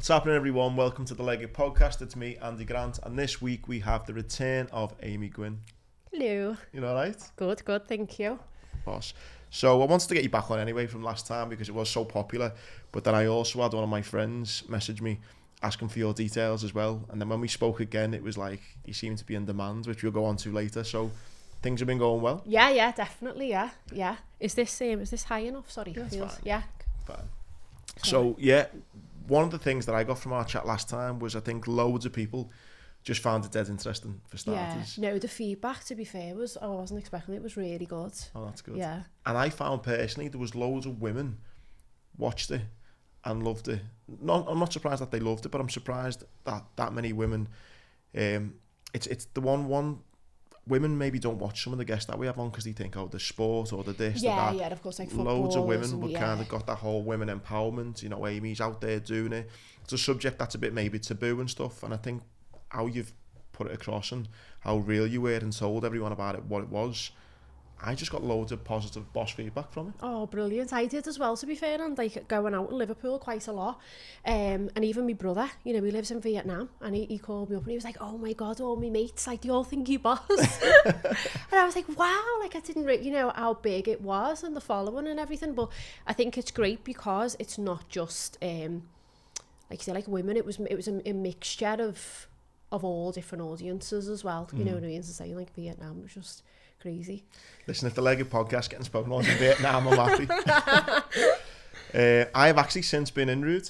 What's happening, everyone? Welcome to the Legged Podcast. It's me, Andy Grant, and this week we have the return of Amy Gwynn. Hello. You all right? Good, thank you. Boss. So I wanted to get you back on anyway from last time because it was so popular, but then I also had one of my friends message me asking for your details as well, and then when we spoke again, it was like you seemed to be in demand, which we'll go on to later. So things have been going well? Yeah, definitely, yeah. Is this high enough? Sorry. Yeah, it's fine. Yeah. Fine. So, yeah, one of the things that I got from our chat last time was I think loads of people just found it dead interesting for starters. Yeah, no, the feedback, to be fair, was, I wasn't expecting it, was really good. Oh, that's good. Yeah. And I found personally there was loads of women watched it and loved it. I'm not surprised that they loved it, but I'm surprised that many women, it's the one women maybe don't watch some of the guests that we have on because they think, oh, the sport or the this, the that. Yeah, of course, like loads of women, but yeah. kind of got that whole women empowerment. You know, Amy's out there doing it. It's a subject that's a bit maybe taboo and stuff, and I think how you've put it across and how real you were and told everyone about it, what it was, I just got loads of positive boss feedback from it. Oh, brilliant. I did as well, to be fair, and like going out in Liverpool quite a lot. And even my brother, you know, he lives in Vietnam, and he called me up and he was like, oh my God, all my mates, like, they all think you boss. And I was like, wow, like I didn't really, you know, how big it was and the following and everything. But I think it's great because it's not just, like you say, like women, it was a mixture of all different audiences as well. You know what I mean? So saying like Vietnam was just crazy. Listen, if the Legged Podcast getting spoken on in Vietnam, I'm happy. I have actually since been in Rude.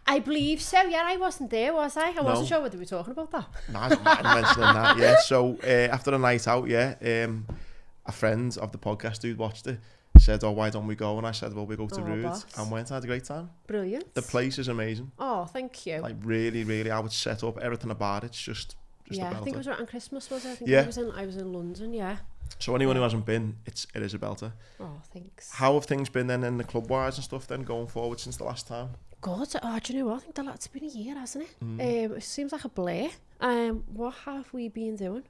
I believe so, yeah. I wasn't there, was I? I wasn't sure whether we were talking about that. No, I didn't mention that, yeah. So after a night out, yeah, a friend of the podcast dude watched it, said, oh, why don't we go? And I said, well, we go to Rude. Boss. And went, had a great time. Brilliant. The place is amazing. Oh, thank you. Like really, really, I would set up everything about it's just yeah, a belter. I think it was around Christmas, was it? I think yeah. I was in London, yeah. So anyone who hasn't been, it is a belter. Oh, thanks. How have things been then in the club wise and stuff then going forward since the last time? God, do you know what? I think it's been a year, hasn't it? It seems like a blur. What have we been doing?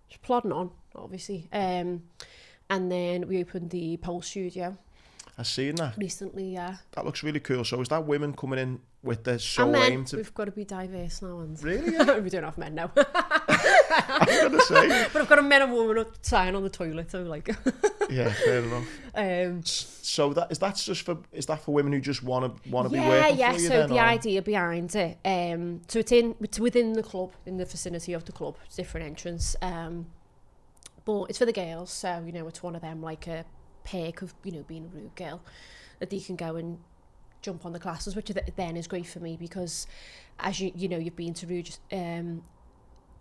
Just plodding on, obviously. And then we opened the pole studio. I've seen that. Recently, yeah. That looks really cool. So is that women coming in with their sole men. aim to... We've got to be diverse now. And Really? Yeah. We don't have men now. I was going to say. But I've got a men and woman sign on the toilet, so like... Yeah, fair enough. So is that for women who just want to be working for you? So then, the idea behind it, so it's within the club, in the vicinity of the club, different entrance, but it's for the girls. So you know, it's one of them like a perk of, you know, being a Rude girl, that they can go and jump on the classes, which then is great for me because, as you know, you've been to Rude.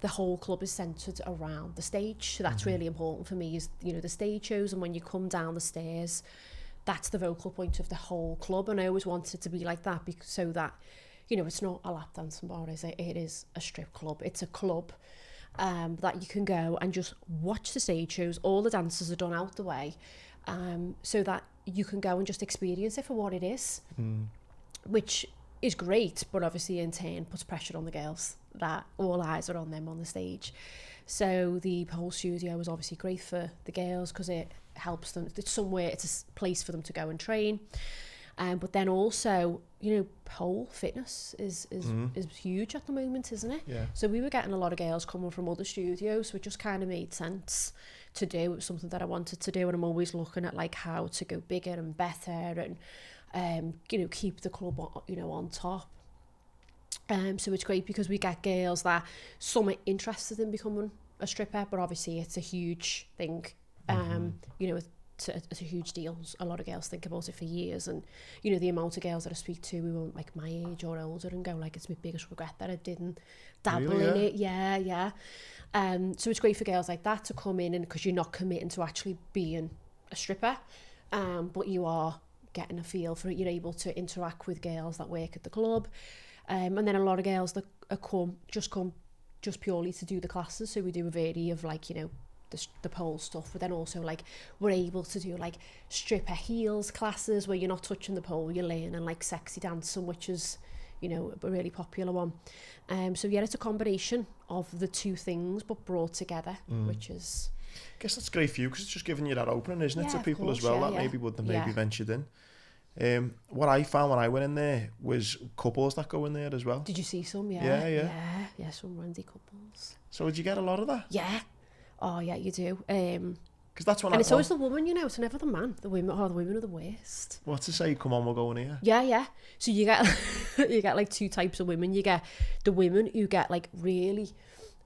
The whole club is centred around the stage, so that's really important for me. Is, you know, the stage shows, and when you come down the stairs, that's the vocal point of the whole club. And I always wanted it to be like that, because so that, you know, it's not a lap dancing bar, is it? It is a strip club. It's a club that you can go and just watch the stage shows. All the dances are done out the way, so that you can go and just experience it for what it is, which is great, but obviously in turn puts pressure on the girls that all eyes are on them on the stage. So the pole studio was obviously great for the girls because it helps them. It's somewhere, it's a place for them to go and train. But then also, you know, pole fitness is huge at the moment, isn't it? Yeah. So we were getting a lot of girls coming from other studios, so it just kind of made sense to do. It was something that I wanted to do, and I'm always looking at like how to go bigger and better and you know, keep the club on, you know, on top. So it's great because we get girls that some are interested in becoming a stripper, but obviously it's a huge thing. You know, it's a huge deal. A lot of girls think about it for years, and you know, the amount of girls that I speak to who are like my age or older and go like, it's my biggest regret that I didn't dabble in it. Yeah. So it's great for girls like that to come in, and because you're not committing to actually being a stripper, but you are getting a feel for it. You're able to interact with girls that work at the club, and then a lot of girls that come just purely to do the classes. So we do a variety of, like, you know, the pole stuff, but then also like we're able to do like stripper heels classes where you're not touching the pole, you're learning like sexy dancing, which is, you know, a really popular one. So yeah, it's a combination of the two things but brought together, which is, I guess that's great for you because it's just giving you that opening, isn't it, to people course, as well, that maybe wouldn't have maybe ventured in. What I found when I went in there was couples that go in there as well. Did you see some? Yeah, some randy couples. So did you get a lot of that? Yeah. Oh yeah, you do. Because that's when and it's always the woman, you know, it's never the man. The women are the worst. What to say? Come on, we'll go in here. Yeah. So you get like two types of women. You get the women who get like really,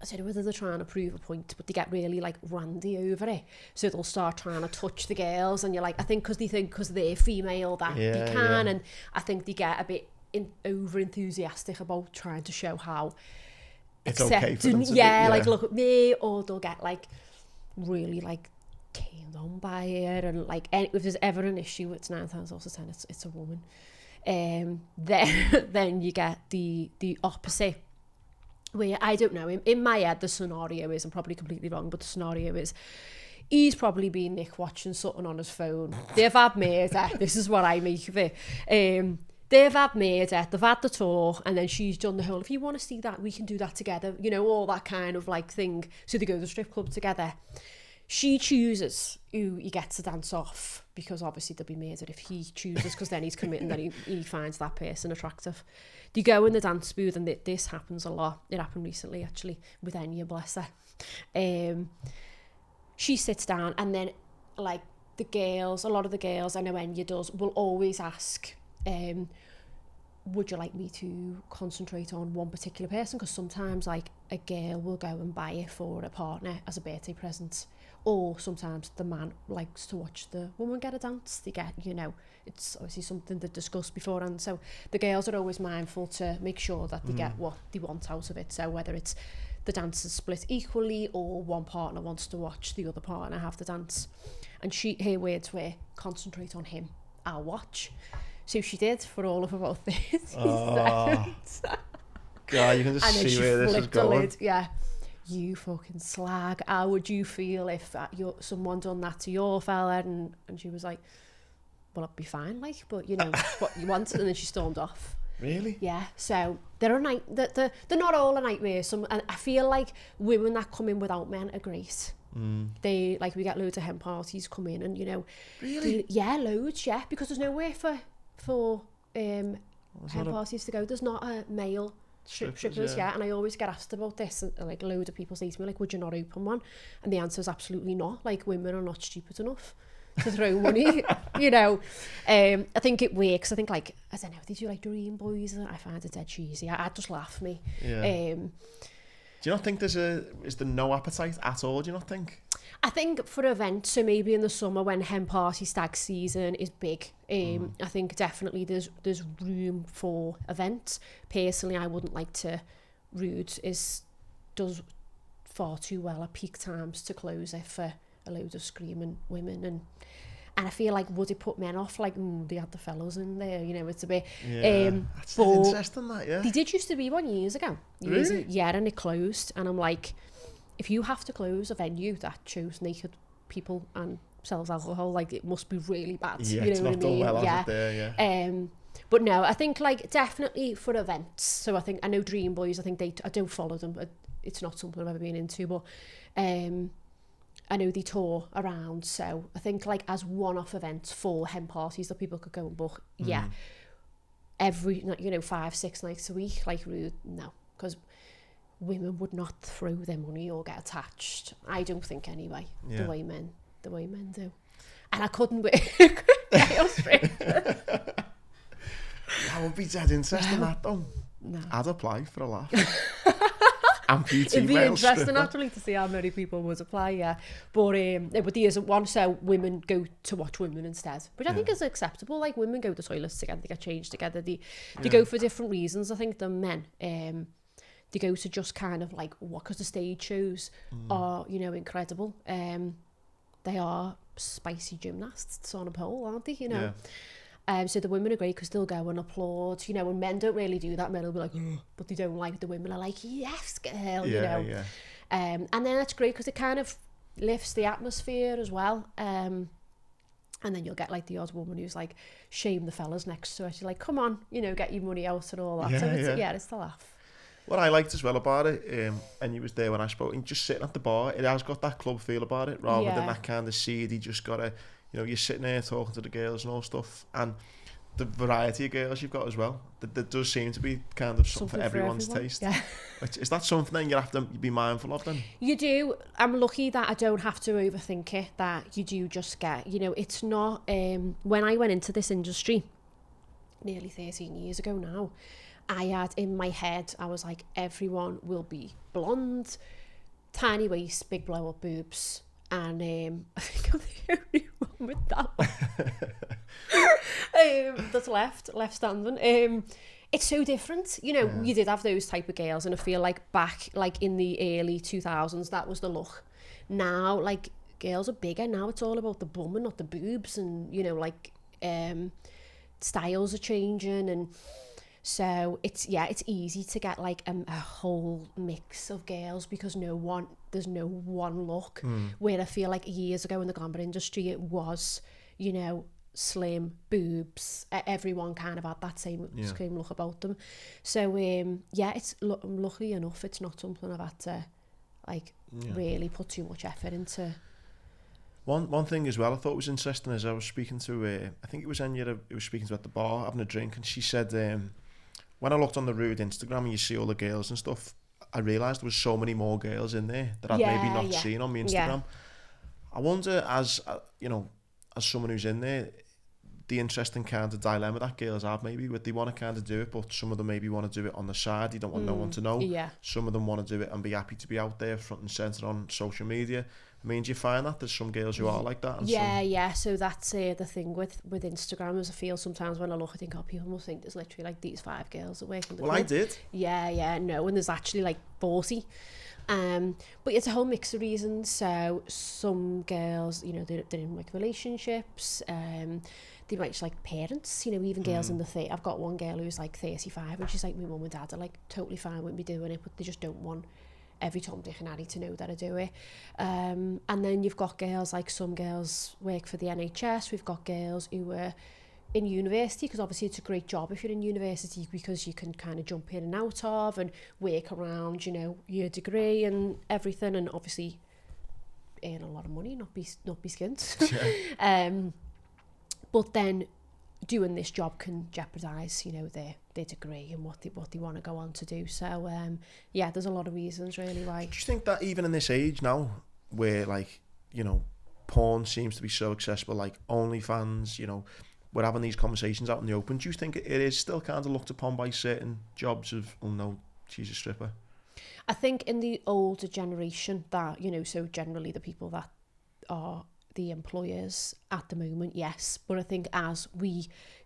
I don't know whether they're trying to prove a point, but they get really like randy over it. So they'll start trying to touch the girls, and you're like, I think because they're female that they can, and I think they get a bit over enthusiastic about trying to show how it's okay for them to like look at me, or they'll get like really like turned on by it, and like if there's ever an issue, it's 9 times out of 10 it's a woman. Then you get the opposite, where I don't know, in my head the scenario is, I'm probably completely wrong, but the scenario is he's probably been Nick watching something on his phone. They've had murder. This is what I make of it. They've had murder, they've had the talk, and then she's done the whole, if you want to see that, we can do that together, you know, all that kind of like thing. So they go to the strip club together. She chooses who he gets to dance off, because obviously they'll be murdered if he chooses, because then he's committing that he finds that person attractive. They go in the dance booth, and this happens a lot. It happened recently, actually, with Enya, bless her. She sits down, and then, like, a lot of the girls, I know Enya does, will always ask, would you like me to concentrate on one particular person? Because sometimes, like, a girl will go and buy it for a partner as a birthday present. Or sometimes the man likes to watch the woman get a dance. They get, you know, it's obviously something they discussed beforehand. So the girls are always mindful to make sure that they get what they want out of it. So whether it's the dance is split equally, or one partner wants to watch the other partner have the dance. And her words were, concentrate on him, I'll watch. So she did for all of about 30 seconds. God, you can just see where this is going. Lid, yeah. You fucking slag. How would you feel if someone done that to your fella? And she was like, well, I'd be fine, like, but you know what you want. And then she stormed off. Really? Yeah. So they're they're not all a nightmare. And I feel like women that come in without men are great. They, like, we get loads of hen parties come in, and you know, really, loads, because there's nowhere for hen parties to go. There's not a male strippers, and I always get asked about this, and like a load of people say to me, like, would you not open one? And the answer is absolutely not. Like, women are not stupid enough to throw money, you know. I think it works. I think, like, I don't know, they do like Dream Boys, and I find it dead cheesy. I just laugh me. Do you not think is there no appetite at all? Do you not think? I think for events, so maybe in the summer when hen party stag season is big, I think definitely there's room for events. Personally, I wouldn't like to. Rude does far too well at peak times to close it for a load of screaming women, and I feel like, would it put men off? Like, they had the fellas in there, you know, it's a bit. That's interesting, that, yeah. They did used to be one years ago. Really? Yeah, and it closed, and I'm like, if you have to close a venue that shows naked people and sells alcohol, like, it must be really bad. Yeah, you know it's what not I mean? done well, yeah. There, yeah. But no, I think, like, definitely for events. So I know Dream Boys, I think I don't follow them, but it's not something I've ever been into, but I know they tour around, so I think, like, as one-off events for hen parties that people could go and book, every, you know, 5-6 nights a week, like, Rude, no, because women would not throw their money or get attached. I don't think, anyway, the way men do. And I couldn't work straight. That would be dead interesting, that, though. No. I'd apply for a laugh. Amputee It'd be male interesting stripper. actually to see how many people would apply, but there isn't one, so women go to watch women instead, which I think is acceptable. Like, women go to toilets together, they get changed together, they go for different reasons, I think, than men. They go to just kind of like, because the stage shows are, you know, incredible. They are spicy gymnasts on a pole, aren't they, you know? So the women are great because they'll go and applaud, you know, and men don't really do that. Men will be like, but they don't like, the women are like, yes, girl, you know. And then that's great because it kind of lifts the atmosphere as well. And then you'll get, like, the odd woman who's like, shame the fellas next to it. You're like, come on, you know, get your money out and all that. So it's the laugh. What I liked as well about it, and you was there when I spoke, and just sitting at the bar, it has got that club feel about it, rather than that kind of seedy, just gotta, you know, you're sitting there talking to the girls and all stuff. And the variety of girls you've got as well. There does seem to be kind of something for everyone's taste. Yeah. Is that something then you have to be mindful of then? You do. I'm lucky that I don't have to overthink it, that you do just get, you know, it's not, when I went into this industry nearly 13 years ago now, I had in my head, I was like, everyone will be blonde, tiny waist, big blow up boobs, and I think I'm the only one with that one. That's left standing. It's so different, you know. You did have those type of girls, and I feel like back like in the early 2000s that was the look. Now like girls are bigger, now it's all about the bum and not the boobs, and you know, like styles are changing, and so it's easy to get like a whole mix of girls because there's no one look. Where I feel like years ago in the glamour industry it was, you know, slim, boobs, everyone kind of had that same look about them. So it's luckily enough it's not something I've had to like really put too much effort into. One thing as well I thought was interesting is I was speaking to I think it was Enya who was speaking to at the bar having a drink, and she said when I looked on the Rude Instagram and you see all the girls and stuff, I realised there was so many more girls in there that I'd maybe not seen on my Instagram. I wonder, as you know, as someone who's in there, the interesting kind of dilemma that girls have maybe, would they want to kind of do it, but some of them maybe want to do it on the side, you don't want no one to know. Some of them want to do it and be happy to be out there front and centre on social media. I mean, do you find that there's some girls who are like that? And so that's the thing with Instagram, is I feel sometimes when I look, I think, oh, people must think there's literally like these 5 girls that work in the club. I did. No, and there's actually like 40. But it's a whole mix of reasons. So some girls, you know, they're in like relationships, they might just like parents, you know, even girls in the I've got one girl who's like 35 and she's like, my mum and dad are like totally fine with me doing it, but they just don't want every Tom, Dick and Harry to know that I do it. And then you've got girls, like some girls work for the NHS, we've got girls who are in university, because obviously it's a great job if you're in university because you can kind of jump in and out of and work around, you know, your degree and everything, and obviously earn a lot of money, not be skint. But then doing this job can jeopardise, you know, their degree and what they want to go on to do. So there's a lot of reasons really why. Do you think that even in this age now, where like, you know, porn seems to be so accessible, like OnlyFans, you know, we're having these conversations out in the open, do you think it is still kind of looked upon by certain jobs of, oh no, she's a stripper? I think in the older generation that, you know, so generally the people that are the employers at the moment, yes, but I think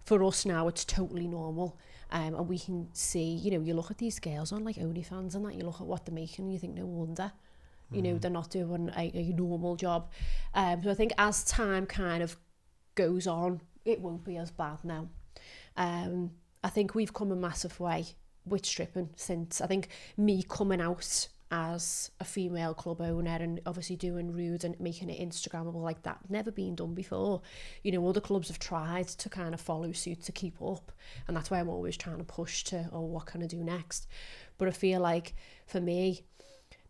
for us now it's totally normal, and we can see, you know, you look at these girls on like OnlyFans and that, you look at what they're making and you think no wonder, you know, they're not doing a normal job. So I think as time kind of goes on, it won't be as bad now. I think we've come a massive way with stripping since, I think, me coming out as a female club owner and obviously doing Rude and making it Instagrammable like that, never been done before. You know, other clubs have tried to kind of follow suit to keep up, and that's why I'm always trying to push to, oh, what can I do next? But I feel like for me,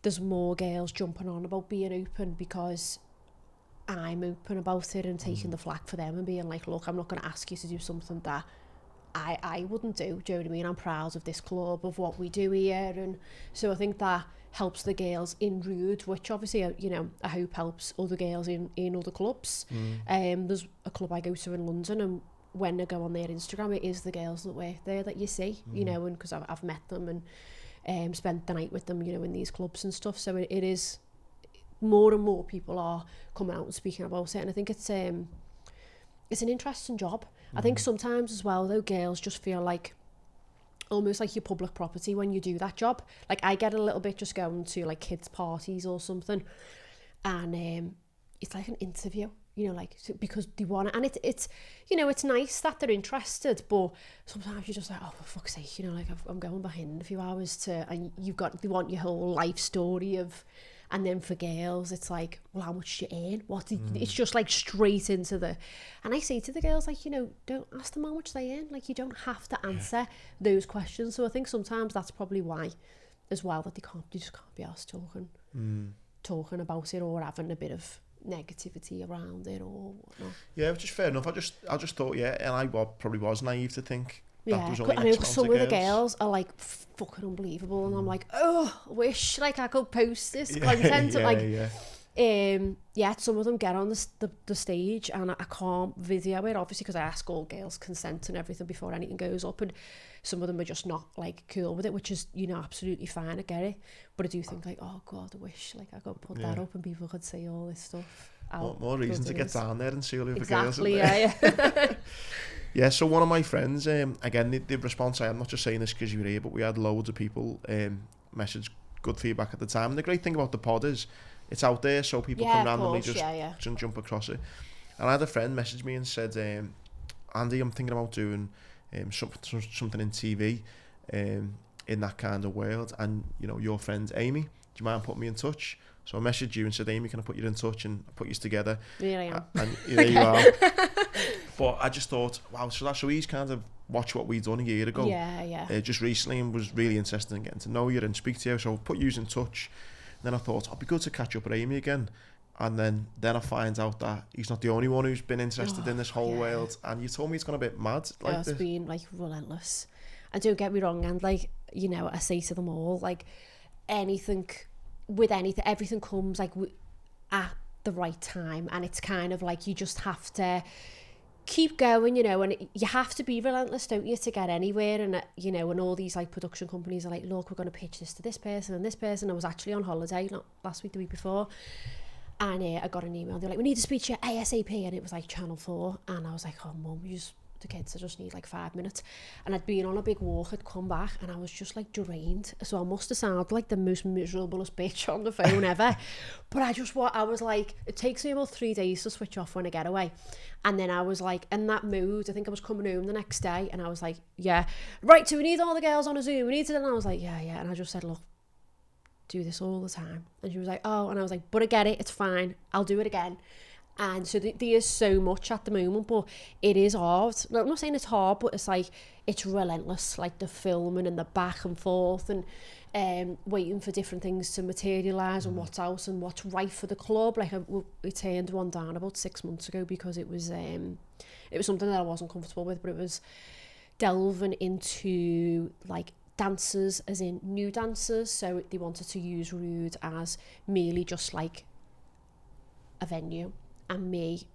there's more girls jumping on about being open because I'm open about it and taking the flak for them and being like, look, I'm not going to ask you to do something that I wouldn't do. Do you know what I mean? I'm proud of this club, of what we do here. And so I think that helps the girls in Rude, which obviously, you know, I hope helps other girls in other clubs. There's a club I go to in London, and when I go on their Instagram, it is the girls that work there that you see, you know, and because I've met them and spent the night with them, you know, in these clubs and stuff. So it is, more and more people are coming out and speaking about it, and I think it's an interesting job. I think sometimes as well though, girls just feel like almost like your public property when you do that job. Like I get a little bit just going to like kids parties or something, and it's like an interview, you know, like because they want it, and it's you know, it's nice that they're interested, but sometimes you're just like, oh, for fuck's sake, you know, like I'm going behind a few hours and they want your whole life story of. And then for girls, it's like, well, how much do you earn? It's just like straight into the... And I say to the girls, like, you know, don't ask them how much they earn. Like, you don't have to answer those questions. So I think sometimes that's probably why as well, that they just can't be asked talking about it or having a bit of, negativity around it or whatnot. Yeah, which is fair enough. I just thought, yeah, and I probably was naive to think that there was only I know X some amount of the girls are like fucking unbelievable, and I'm like, oh, I wish like I could post this content. Some of them get on the stage and I can't video it, obviously, because I ask all girls' consent and everything before anything goes up, and some of them are just not like cool with it, which is, you know, absolutely fine. I get it, but I do think like, oh god, I wish like I could put that up and people could see all this stuff. More reason to get down there and see all the other girls. Exactly, yeah. Yeah, so one of my friends, again, the response, I'm not just saying this because you were here, but we had loads of people message good feedback at the time. And the great thing about the pod is it's out there, so people can randomly just jump across it. And I had a friend message me and said, Andy, I'm thinking about doing something in TV in that kind of world. And, you know, your friend Amy, do you mind putting me in touch? So I messaged you and said, Amy, can I put you in touch and put you together? Here I am. And there you are. But I just thought, wow, so he's kind of watched what we'd done a year ago. Just recently, and was really interested in getting to know you and speak to you. So I put you in touch. And then I thought, it'd be good to catch up with Amy again. And then I find out that he's not the only one who's been interested in this whole world. And you told me it's gone a bit mad. Like it's been like relentless. And don't get me wrong, and like, you know, I say to them all, like, everything comes like at the right time, and it's kind of like you just have to keep going, you know, and you have to be relentless, don't you, to get anywhere. And you know, and all these like production companies are like, look, we're going to pitch this to this person and this person. I was actually on holiday, not last week, the week before, and I got an email. They're like, we need to speak to you ASAP, and it was like Channel 4, and I was like, oh mum, the kids, I just need like 5 minutes. And I'd been on a big walk, I'd come back, and I was just like drained, so I must have sounded like the most miserablest bitch on the phone ever. But I was like, it takes me about 3 days to switch off when I get away. And then I was like in that mood. I think I was coming home the next day, and I was like, yeah, right, so we need all the girls on a Zoom, we need to, and I was like, yeah, and I just said, look, do this all the time. And she was like, oh, and I was like, but I get it, it's fine, I'll do it again. And so there is so much at the moment, but it is hard. No, I'm not saying it's hard, but it's like, it's relentless, like the filming and the back and forth, and waiting for different things to materialise and what's out and what's right for the club. Like we turned one down about 6 months ago because it was something that I wasn't comfortable with, but it was delving into like dancers, as in new dancers. So they wanted to use Rude as merely just like a venue, and me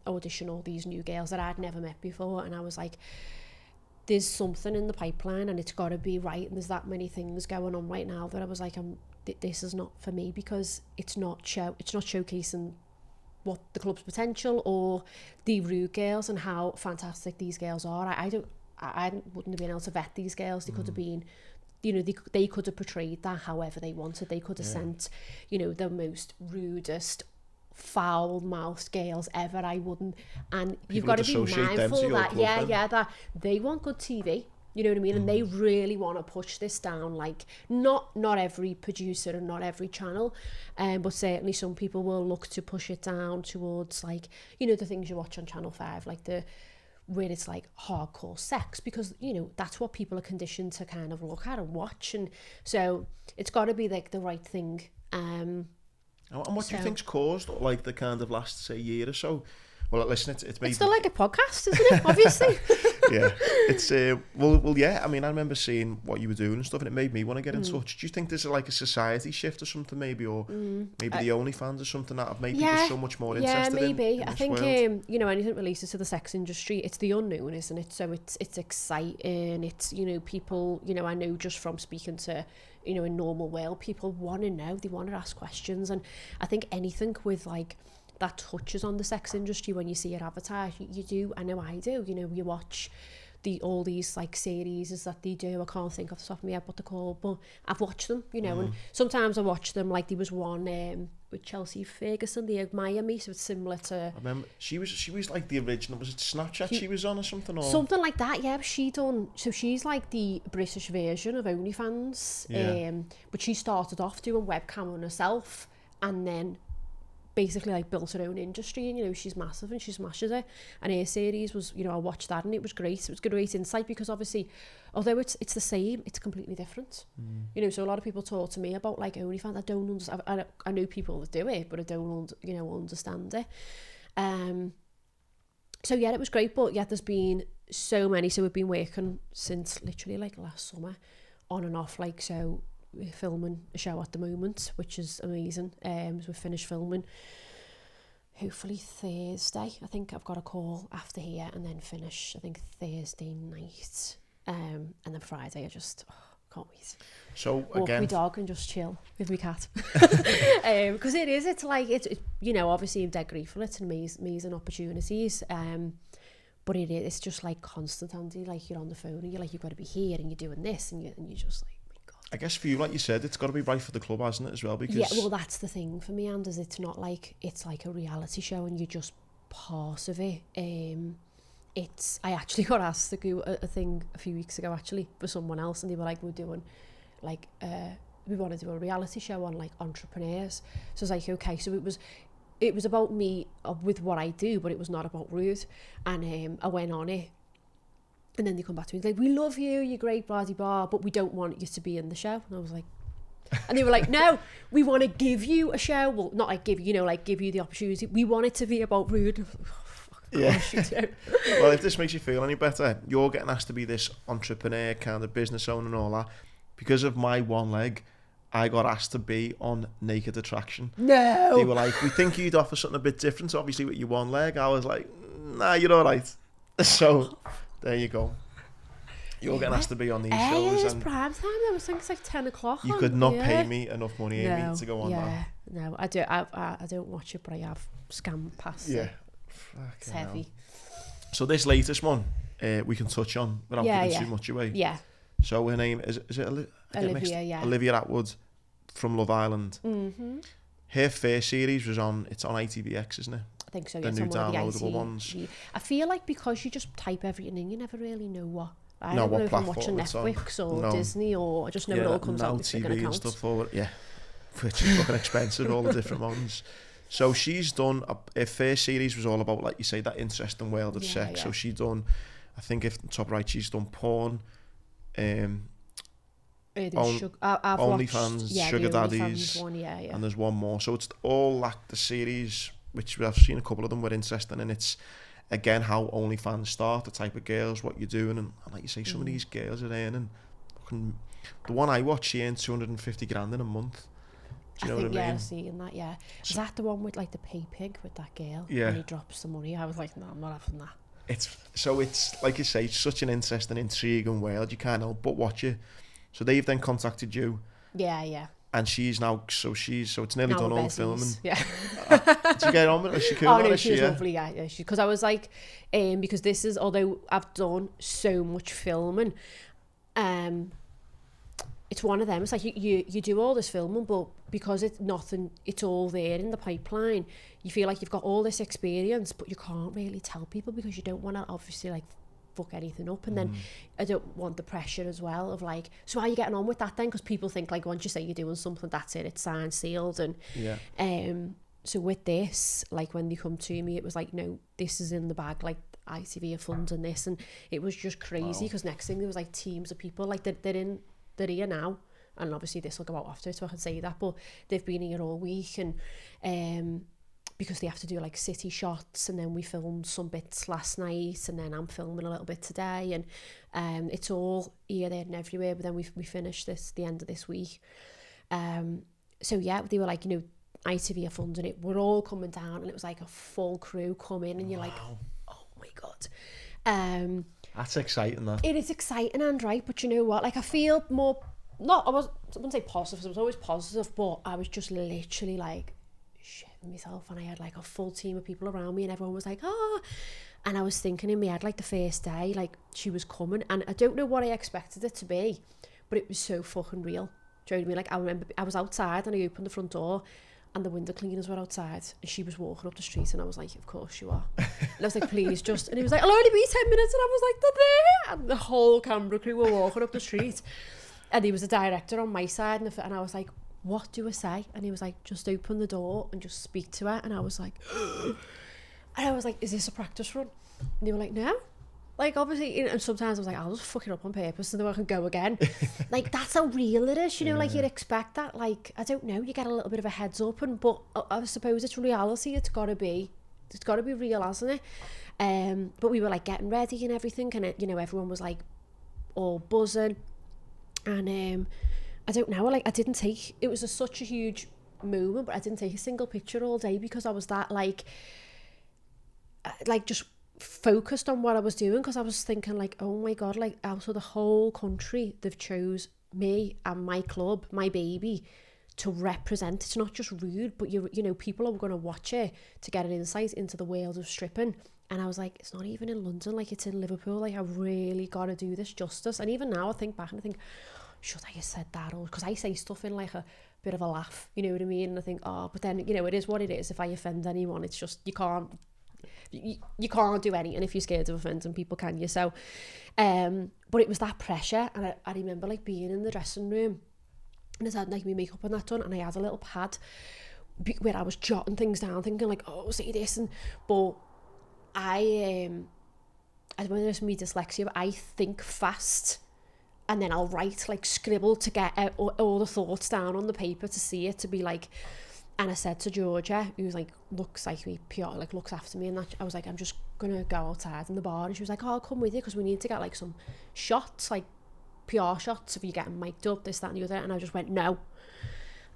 audition all these new girls that I'd never met before. And I was like, there's something in the pipeline and it's got to be right, and there's that many things going on right now that I was like, this is not for me, because it's not showcasing what the club's potential or the Rude girls and how fantastic these girls are. I wouldn't have been able to vet these girls. They could have been, you know, they could have portrayed that however they wanted. They could have sent, you know, the most rudest, foul-mouthed girls ever. I wouldn't. And you've got to be mindful that that they want good TV, you know what I mean, and they really want to push this down. Like not every producer and not every channel, but certainly some people will look to push it down towards, like, you know, the things you watch on Channel 5, like where it's like hardcore sex, because, you know, that's what people are conditioned to kind of look at and watch. And so it's got to be like the right thing. And what do you think's caused like the kind of last, say, year or so? Well, listen, it's made... It's still like a podcast, isn't it? Obviously. Yeah. It's, well, yeah, I mean, I remember seeing what you were doing and stuff, and it made me want to get in touch. Do you think there's like a society shift or something, maybe, or maybe the OnlyFans or something that have made people so much more interested in I think, world? You know, anything related to the sex industry, it's the unknown, isn't it? So it's exciting. It's, you know, people, you know, I know just from speaking to, you know, in normal world, people want to know, they want to ask questions. And I think anything with like that touches on the sex industry, when you see it advertised, you do, I know I do, you know, you watch all these like series that they do, I can't think off the top of my head what they're called, but I've watched them, you know, and sometimes I watch them, like there was one with Chelsea Ferguson, the Admire Me, so it's similar to... I remember, she was like the original, was it Snapchat she was on or something? Or? Something like that, yeah, so she's like the British version of OnlyFans, but she started off doing webcam on herself, and then basically like built her own industry, and you know, she's massive and she smashes it. And her series was, you know, I watched that and it was great. It was great insight, because obviously, although it's the same, it's completely different. You know, so a lot of people talk to me about like OnlyFans. I don't understand. I know people that do it, but I don't, you know, understand it. So yeah, it was great. But yeah, there's been so many. So we've been working since literally like last summer, on and off. Like, so we're filming a show at the moment, which is amazing. So we've finished filming hopefully Thursday. I think I've got a call after here, and then finish I think Thursday night. And then Friday I just can't wait. So walk again, my dog and just chill with my cat. Because it's like it's you know, obviously I'm dead grateful. It's amazing opportunities. But it's just like constant, Andy. Like, you're on the phone and you're like, you've got to be here and you're doing this, and you're just like, oh my God. I guess for you, like you said, it's got to be right for the club, hasn't it, as well? Because yeah, well, that's the thing for me, Anders. It's not like it's like a reality show and you're just part of it. I actually got asked to do a thing a few weeks ago, actually, for someone else, and they were like, we're doing like we want to do a reality show on like entrepreneurs. So I was like, okay. So it was about me with what I do, but it was not about Rude. And I went on it, and then they come back to me like, we love you, you're great, blah, blah, blah, but we don't want you to be in the show. And I was like, and they were like, no, we want to give you a show. Well, not like give you, you know, like give you the opportunity. We want it to be about Rude. Yeah. Well, if this makes you feel any better, you're getting asked to be this entrepreneur, kind of business owner and all that. Because of my one leg, I got asked to be on Naked Attraction. No. They were like, we think you'd offer something a bit different, obviously, with your one leg. I was like, nah, you're all right. So, there you go. You're getting asked to be on these shows. It's prime time. I was thinking it's like 10 o'clock. You could not pay me enough money, Amy, to go on that. No, I don't watch it, but I have scammed past it. It's heavy. Hell. So this latest one, we can touch on without giving too much away. Yeah. So her name is it Olivia? Yeah. Olivia Attwood from Love Island. Mm-hmm. Her first series was on. It's on ITVX, isn't it? I think so. The new downloadable ones. I feel like because you just type everything in, you never really know what. I don't know if I'm watching Netflix or Disney, or I just know it all comes out with TV an account. And stuff forward. Yeah, which is fucking expensive. All the different ones. So she's done, her first series was all about, like you say, that interesting world of sex. Yeah. So she's done, I think if top right, she's done porn, OnlyFans, Sugar Daddies, and there's one more. So it's all like the series, which I've seen a couple of them were interesting, and it's, again, how OnlyFans start, the type of girls, what you're doing, and like you say, some of these girls are earning, the one I watched, she earned 250 grand in a month. Do you know what I mean? Yeah, I've seen that, yeah. Is that the one with like the pay pig with that girl? Yeah. And he drops the money. I was like, no, I'm not having that. It's like you say, it's such an interesting, intriguing world. You can't help but watch it. So they've then contacted you. Yeah. And she's now, so it's nearly done all filming. Yeah. Did you get on with it? Was she cool? Oh no, she was lovely. Yeah. Because I was like, because this is, although I've done so much filming, it's one of them. It's like you do all this filming, but because it's all there in the pipeline, you feel like you've got all this experience, but you can't really tell people because you don't want to obviously like fuck anything up. And then I don't want the pressure as well of like, so how are you getting on with that then? Because people think like once you say you're doing something, that's it, it's signed, sealed. And so with this, like when they come to me, it was like, no, this is in the bag, like ITV are funding this. And it was just crazy because next thing there was like teams of people, like they're here now, and obviously this will go out after, so I can say that, but they've been here all week, and because they have to do like city shots, and then we filmed some bits last night, and then I'm filming a little bit today, and it's all here, there and everywhere, but then we finished this the end of this week. So yeah, they were like, you know, ITV are funding it, we're all coming down, and it was like a full crew come in, and you're like, oh my God. That's exciting, that. It is exciting, and right, but you know what? Like, I feel more, I wouldn't say positive, I was always positive, but I was just literally like shitting myself, and I had like a full team of people around me, and everyone was like, oh, and I was thinking in my head, like the first day, like she was coming, and I don't know what I expected it to be, but it was so fucking real. Do you know what I mean? Like, I remember I was outside, and I opened the front door, and the window cleaners were outside, and she was walking up the street, and I was like, of course you are. And I was like, please just, and he was like, I'll only be 10 minutes, and I was like, they're there, and the whole camera crew were walking up the street, and he was a director on my side, and I was like, what do I say? And he was like, just open the door and just speak to her. And I was like, is this a practice run? And they were like, no. Like, obviously, and sometimes I was like, I'll just fuck it up on purpose so that I can go again. Like, that's how real it is, you know, like, you'd expect that. Like, I don't know, you get a little bit of a heads up, but I suppose it's reality. It's got to be real, hasn't it? But we were, like, getting ready and everything, and, you know, everyone was, like, all buzzing. And I don't know, like, I didn't take, it was such a huge moment, but I didn't take a single picture all day because I was that, like just focused on what I was doing, because I was thinking, like, oh my God, like, out of the whole country, they've chose me and my club, my baby, to represent. It's not just Rude, but you know, people are going to watch it to get an insight into the world of stripping. And I was like, it's not even in London, like, it's in Liverpool. Like, I really got to do this justice. And even now I think back and I think, should I have said that? Or because I say stuff in, like, a bit of a laugh, you know what I mean? And I think, but then, you know, it is what it is. If I offend anyone, it's just, you can't do anything if you're scared of offending people, can you? So but it was that pressure. And I remember, like, being in the dressing room, and I had, like, my makeup and that done, and I had a little pad where I was jotting things down, thinking, like, oh, say this. But I don't know if it's me dyslexia, but I think fast, and then I'll write, like, scribble to get all the thoughts down on the paper to see it, to be like. And I said to Georgia, who's, like, looks like me, PR, like, looks after me, and that, I was like, I'm just gonna go outside in the bar. And she was like, oh, I'll come with you, because we need to get, like, some shots, like, PR shots of you getting mic'd up, this, that, and the other. And I just went, no.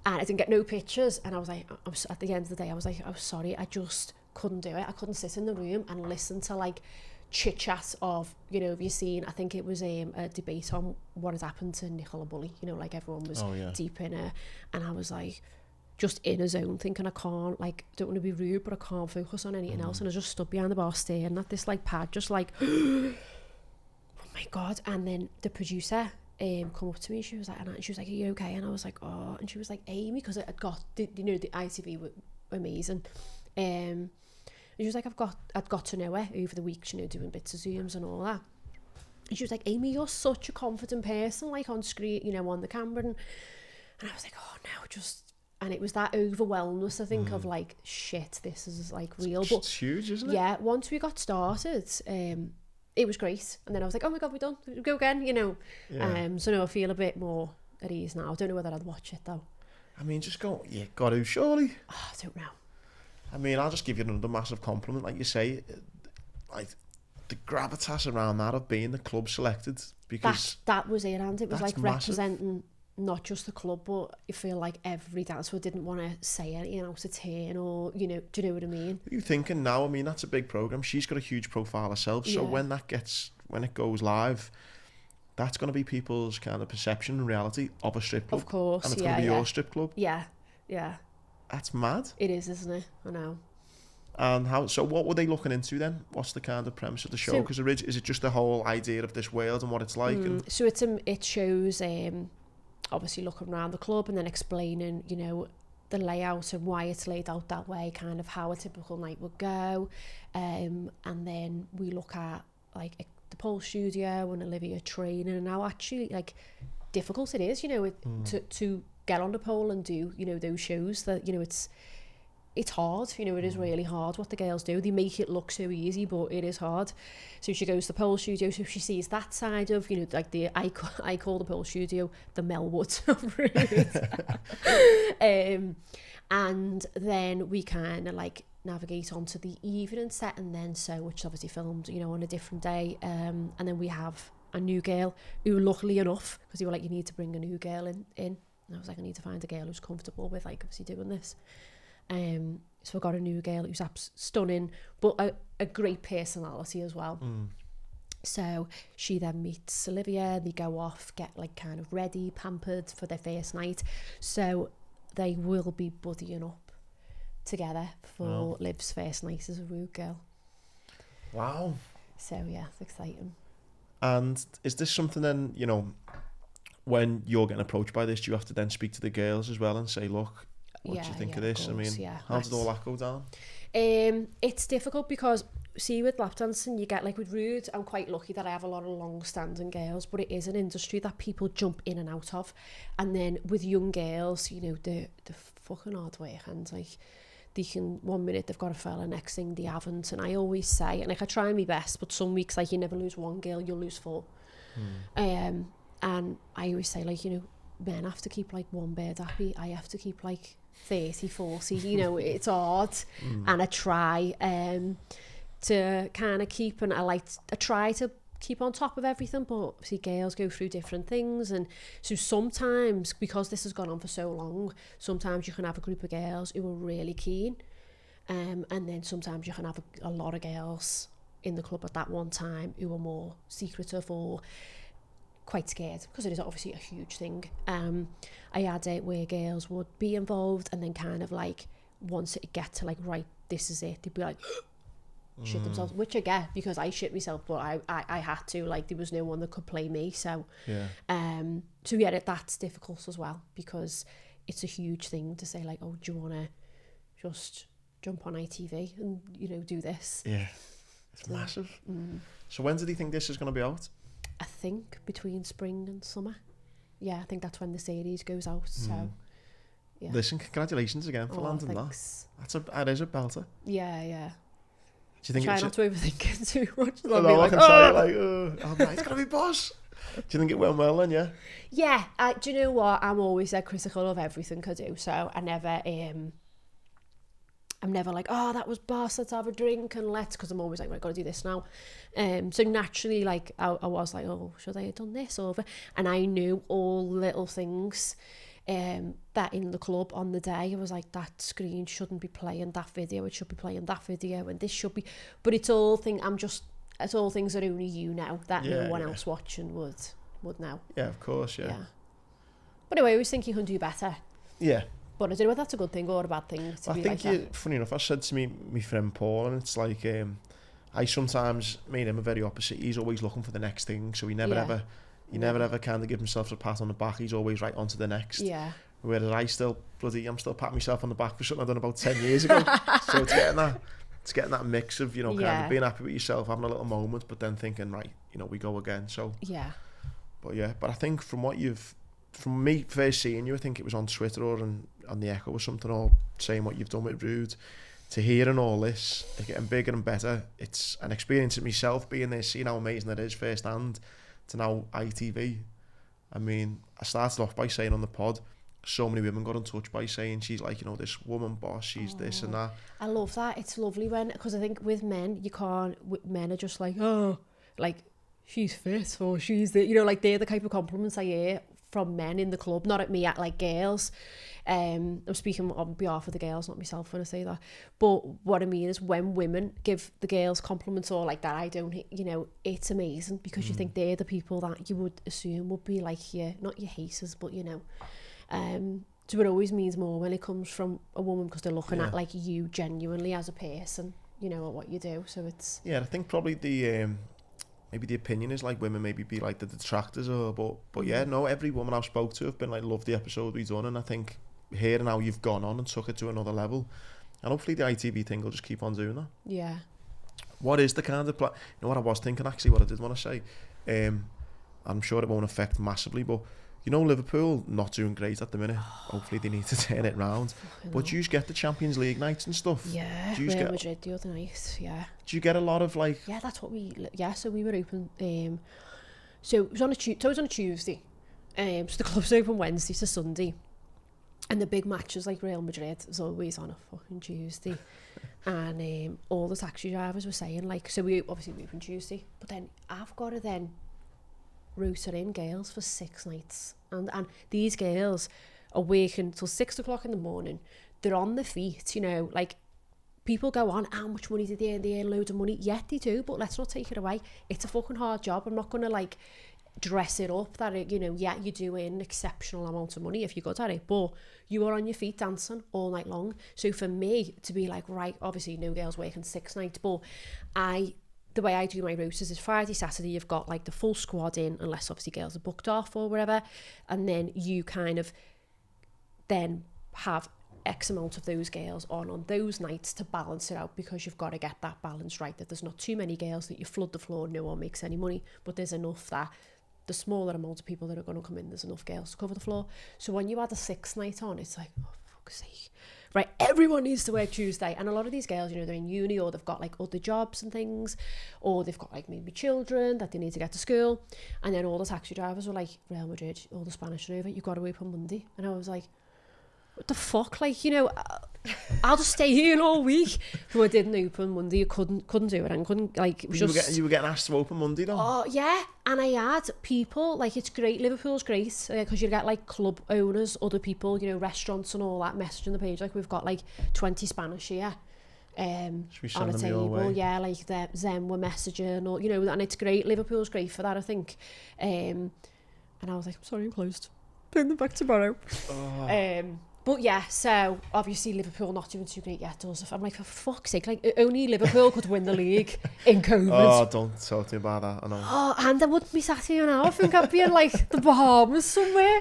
And I didn't get no pictures. And I was like, at the end of the day, I was like, I'm sorry, I just couldn't do it. I couldn't sit in the room and listen to, like, chit chat of, you know, have you seen, I think it was a debate on what had happened to Nicola Bulley, you know, like, everyone was deep in it. And I was like, just in a zone, thinking, I can't, like, don't want to be rude, but I can't focus on anything else. And I just stood behind the bar staring at this, like, pad, just like, oh my God. And then the producer come up to me, she was like, are you okay? And I was like, oh. And she was like, Amy, because I'd got, you know, the ITV were amazing. And she was like, I'd got to know her over the weeks, you know, doing bits of Zooms and all that. And she was like, Amy, you're such a confident person, like, on screen, you know, on the camera. And I was like, oh no, just. And it was that overwhelmness, I think, of, like, shit, this is, like, real. But it's huge, isn't it? Yeah, once we got started, it was great. And then I was like, oh my God, we're done. We'll go again, you know. Yeah. So no, I feel a bit more at ease now. I don't know whether I'd watch it, though. I mean, just go, you got to, surely. Oh, I don't know. I mean, I'll just give you another massive compliment. Like you say, like, the gravitas around that of being the club selected. Because that was it, and it was, like, massive. representing not just the club, but I feel like every dancer didn't want to say anything out of turn, or, you know, do you know what I mean? What are you thinking now? I mean, that's a big programme. She's got a huge profile herself, so when it goes live, that's going to be people's kind of perception and reality of a strip club. Of course, and it's going to be your strip club. Yeah. That's mad. It is, isn't it? I know. And so what were they looking into then? What's the kind of premise of the show? Because is it just the whole idea of this world and what it's like? So it shows, obviously, looking around the club and then explaining, you know, the layout and why it's laid out that way, kind of how a typical night would go. And then we look at, like, the pole studio and Olivia training, and how actually, like, difficult it is, you know, to get on the pole and do, you know, those shows that, you know, it's hard, you know, it is really hard what the girls do. They make it look so easy, but it is hard. So she goes to the pole studio, so she sees that side of, you know, like, I call the pole studio the Melwood of Rude. And then we kind of, like, navigate onto the evening set, and then which is obviously filmed, you know, on a different day. And then we have a new girl who, luckily enough, because they were like, you need to bring a new girl in. And I was like, I need to find a girl who's comfortable with, like, obviously doing this. So I got a new girl who's stunning, but a great personality as well. So she then meets Olivia, they go off, get, like, kind of ready, pampered for their first night. So they will be buddying up together for Liv's first night as a Rude girl. Wow. So yeah, it's exciting. And is this something then, you know, when you're getting approached by this, do you have to then speak to the girls as well and say, look, what do you think of this? Course, how did all that go down? It's difficult because see with lap dancing, you get like with Rude, I'm quite lucky that I have a lot of long-standing girls, but it is an industry that people jump in and out of. And then with young girls, you know, they're fucking hard work, and like they can, 1 minute they've got a fella, next thing they haven't. And I always say, and like I try my best, but some weeks like you never lose one girl, you'll lose 4. And I always say, like, you know, men have to keep like one bird happy, I have to keep like 30, 40, you know, it's hard. And I try to kind of keep, and I try to keep on top of everything, but see, girls go through different things, and so sometimes, because this has gone on for so long, sometimes you can have a group of girls who are really keen, and then sometimes you can have a lot of girls in the club at that one time who are more secretive or quite scared, because it is obviously a huge thing. I had it where girls would be involved, and then kind of like once it get to like, right, this is it, they'd be like shit themselves, which I get, because I shit myself, but I had to, like, there was no one that could play me, so that's difficult as well, because it's a huge thing to say like, oh, do you want to just jump on ITV and, you know, do this? It's massive. So when do you think this is going to be out? I think between spring and summer. Yeah, I think that's when the series goes out. So yeah. Listen, congratulations again for landing thanks. That is a belter. Yeah. Do you think try not to overthink it too much? I can tell you, like, it's gonna be boss. Do you think it went well then? Yeah. Do you know what? I'm always critical of everything I do, so I never I'm never like, oh, that was boss, let's have a drink and because I'm always like, right, I've got to do this now. So naturally, like, I was like, oh, should I have done this over? And I knew all little things that in the club on the day, I was like, that screen shouldn't be playing that video, it should be playing that video, and this should be, but it's all things that only you know, that no one else watching would know. Yeah, of course, yeah. But anyway, I always think you can do better. Yeah. But I don't know if that's a good thing or a bad thing. Funny enough, I said to my friend Paul, and it's like, I sometimes made him a very opposite. He's always looking for the next thing, so he never ever kind of give himself a pat on the back. He's always right on to the next. Yeah. Whereas I'm still patting myself on the back for something I've done about 10 years ago. So it's getting that mix of, you know, kind of being happy with yourself, having a little moment, but then thinking, right, you know, we go again. So but I think from me first seeing you, I think it was on Twitter or on the Echo or something, or saying what you've done with Rude, to hearing all this, they're getting bigger and better. It's an experience of myself being there, seeing how amazing it is firsthand, to now ITV. I mean, I started off by saying on the pod, so many women got in touch by saying she's like, you know, this woman boss, she's this and that. I love that. It's lovely because I think with men, men are just like, oh, like, she's fit, or she's the, you know, like, they're the type of compliments I hear from men in the club, not at me, at like girls. I'm speaking on behalf of the girls, not myself when I say that. But what I mean is, when women give the girls compliments or like that, I don't, you know, it's amazing, because you think they're the people that you would assume would be like not your haters, but you know. So it always means more when it comes from a woman, because they're looking at like you genuinely as a person, you know, at what you do. So it's... Yeah, I think probably maybe the opinion is like women maybe be like the detractors, but yeah, no, every woman I've spoke to have been like, love the episode we've done, and I think hearing how you've gone on and took it to another level, and hopefully the ITV thing will just keep on doing that. Yeah. What is the kind of you know what I was thinking, actually, what I did want to say, I'm sure it won't affect massively, but you know, Liverpool not doing great at the minute. Hopefully they need to turn it round. But do you get the Champions League nights and stuff? Yeah, Real Madrid the other night, yeah. Do you get a lot of like... Yeah, that's what so we were open... so it was on a Tuesday. So the club's open Wednesday to Sunday. And the big matches like Real Madrid is always on a fucking Tuesday. And all the taxi drivers were saying, like... So we obviously open Tuesday. But then I've got to then... router in girls for 6 nights, and these girls are working till 6 o'clock in the morning. They're on their feet, you know, like, people go on, how much money did they earn? They earn loads of money. Yeah, they do, but let's not take it away. It's a fucking hard job. I'm not going to like dress it up that it, you know, yeah, you do earn an exceptional amount of money if you're good at it, but you are on your feet dancing all night long. So for me to be like, right, obviously no girls working 6 nights, but the way I do my rotors is Friday, Saturday, you've got like the full squad in, unless obviously girls are booked off or whatever. And then you kind of then have X amount of those girls on those nights to balance it out, because you've got to get that balance right, that there's not too many girls that you flood the floor, no one makes any money, but there's enough that the smaller amount of people that are going to come in, there's enough girls to cover the floor. So when you add a 6th night on, it's like, oh, for fuck's sake. Right, everyone needs to work Tuesday. And a lot of these girls, you know, they're in uni, or they've got like other jobs and things, or they've got like maybe children that they need to get to school. And then all the taxi drivers were like, Real Madrid, all the Spanish are over, you've got to open Monday. And I was like, what the fuck? Like, you know, I'll just stay here all week. So I didn't open Monday. You couldn't do it. And couldn't, like, it was you were getting asked to open Monday though? Oh, yeah. And I had people, like, it's great. Liverpool's great, because you get, like, club owners, other people, you know, restaurants and all that messaging the page. Like, we've got, like, 20 Spanish here on a table. Yeah, like, them were messaging, or, you know, and it's great. Liverpool's great for that, I think. And I was like, I'm sorry, I'm closed. Bring them back tomorrow. Oh. But yeah, so obviously Liverpool not doing too great yet, does it? I'm like, for fuck's sake, like only Liverpool could win the league in COVID. Oh, don't talk to me about that, I know. Oh, and I wouldn't be sat here now. I think I'd be in like the Bahamas somewhere.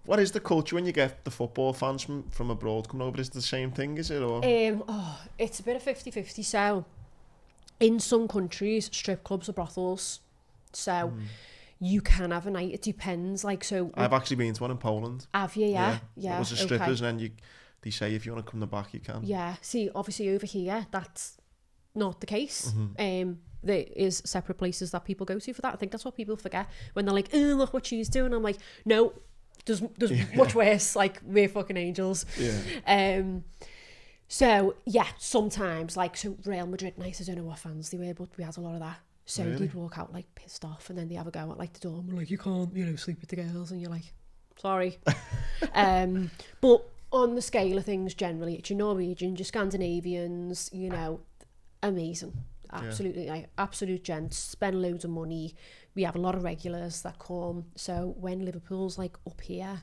What is the culture when you get the football fans from abroad coming over? Is it the same thing, is it? Or? It's a bit of 50-50. So in some countries, strip clubs are brothels. So... you can have a night, it depends, like, so... I've actually been to one in Poland. Have you? Yeah. It was a strippers, and then they say if you want to come back, you can. Yeah, see, obviously over here, that's not the case. There is separate places that people go to for that. I think that's what people forget when they're like, oh, look what she's doing. I'm like, no, there's much worse, like, we're fucking angels. Yeah. So, yeah, sometimes, like, so Real Madrid nights, I don't know what fans they were, but we had a lot of that. So they'd walk out like pissed off, and then they have a go at like the door, and we're like, you can't, you know, sleep with the girls, and you're like, sorry. But on the scale of things, generally, it's your Norwegians, your Scandinavians, you know, amazing, absolutely, like absolute gents, spend loads of money. We have a lot of regulars that come. So when Liverpool's like up here,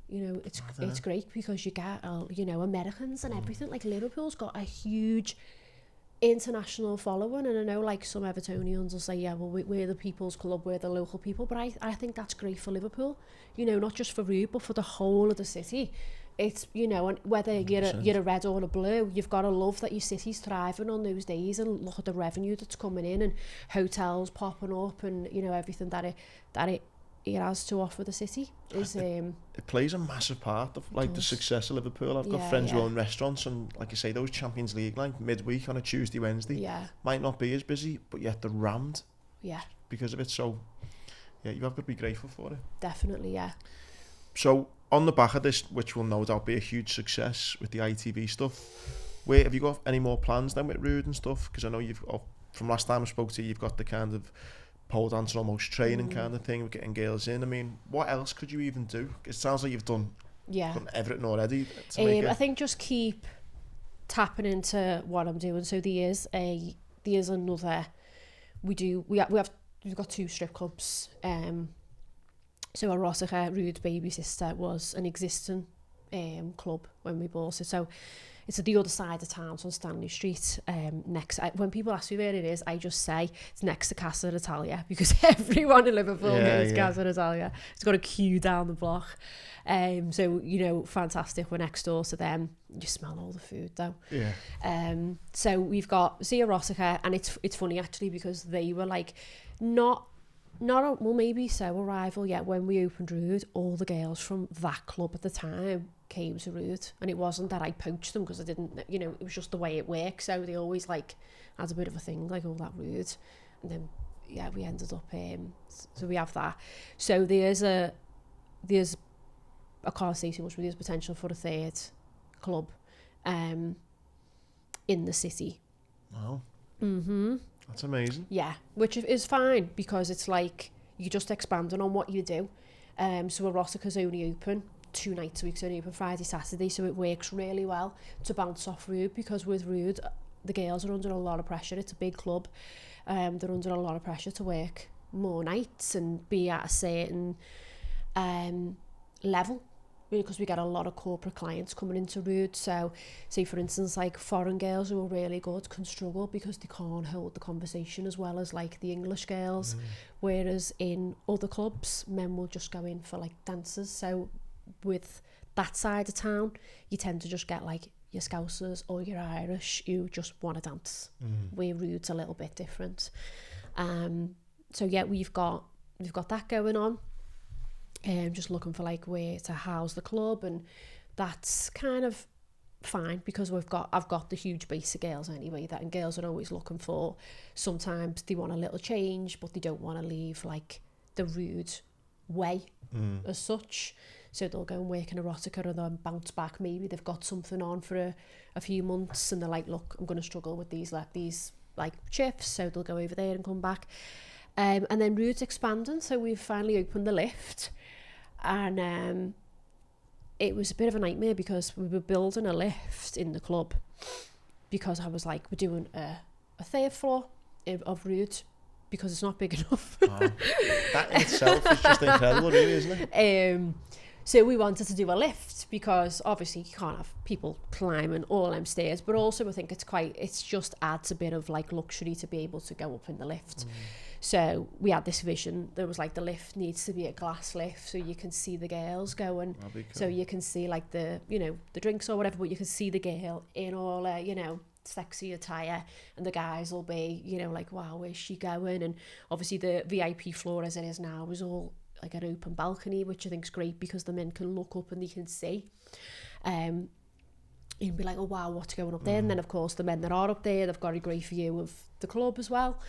you know, it's great because you get, you know, Americans and everything. Like Liverpool's got a huge international following, and I know like some Evertonians will say, yeah, well, we're the people's club, we're the local people, but I think that's great for Liverpool, you know, not just for Rude, but for the whole of the city. It's, you know, and whether you're a red or a blue, you've got to love that your city's thriving on those days, and look at the revenue that's coming in, and hotels popping up, and, you know, everything that it has to offer the city is it plays a massive part of like the success of Liverpool. I've got friends who own restaurants, and like you say, those Champions League like midweek on a Tuesday, Wednesday might not be as busy, but yet they're rammed because of it. So yeah, you have to be grateful for it. Definitely. Yeah. So on the back of this, which will no doubt be a huge success with the ITV stuff, where have you got any more plans then with Rude and stuff? Because I know you've from last time I spoke to you, you've got the kind of pole dancer almost training kind of thing with getting girls in. I mean, what else could you even do? It sounds like you've done everything already to make it. I think just keep tapping into what I'm doing. So there's another, we've got 2 strip clubs. So Erotica, Rude Baby Sister, was an existing club when we bought it. So it's at the other side of town, so on Stanley Street. When people ask me where it is, I just say it's next to Casa d'Italia, because everyone in Liverpool knows Casa d'Italia. It's got a queue down the block. So, you know, fantastic. We're next door to them. You smell all the food though. Yeah. So we've got Erotica, and it's funny actually, because they were like maybe a rival. Yeah, when we opened Rude, all the girls from that club at the time came to Rude, and it wasn't that I poached them, because I didn't, you know, it was just the way it works. So they always like had a bit of a thing, like all that Rude, and then we ended up so we have that. So I can't say too much, but there's potential for a 3rd club in the city. Wow. That's amazing. Yeah, which is fine, because it's like you're just expanding on what you do. So Erotica's only open 2 nights a week, so only open Friday, Saturday, so it works really well to bounce off Rude, because with Rude, the girls are under a lot of pressure. It's a big club. They're under a lot of pressure to work more nights and be at a certain level, because we get a lot of corporate clients coming into Rude. So say for instance, like foreign girls who are really good can struggle because they can't hold the conversation as well as like the English girls, whereas in other clubs men will just go in for like dancers. So with that side of town, you tend to just get like your Scousers or your Irish who just want to dance. Where Rude's a little bit different. So yeah, we've got that going on. Just looking for like where to house the club, and that's kind of fine because I've got the huge base of girls anyway, and girls are always looking for, sometimes they want a little change but they don't want to leave like the Rude way as such, so they'll go and work in erotica and then bounce back. Maybe they've got something on for a few months and they're like, look, I'm going to struggle with these like shifts, so they'll go over there and come back. And then Rude's expanding, so we've finally opened the lift, and it was a bit of a nightmare because we were building a lift in the club because I was like, we're doing a third floor of Rude because it's not big enough. Wow. That in itself is just incredible, really, isn't it? So we wanted to do a lift because obviously you can't have people climbing all them stairs, but also I think it's just adds a bit of like luxury to be able to go up in the lift. So we had this vision. There was like the lift needs to be a glass lift so you can see the girls going. Cool. So you can see like the drinks or whatever, but you can see the girl in all sexy attire, and the guys will be, like, wow, where's she going? And obviously the VIP floor as it is now is all like an open balcony, which I think is great because the men can look up and they can see. You'd be like, oh wow, what's going up there? And then of course the men that are up there, they've got a great view of the club as well.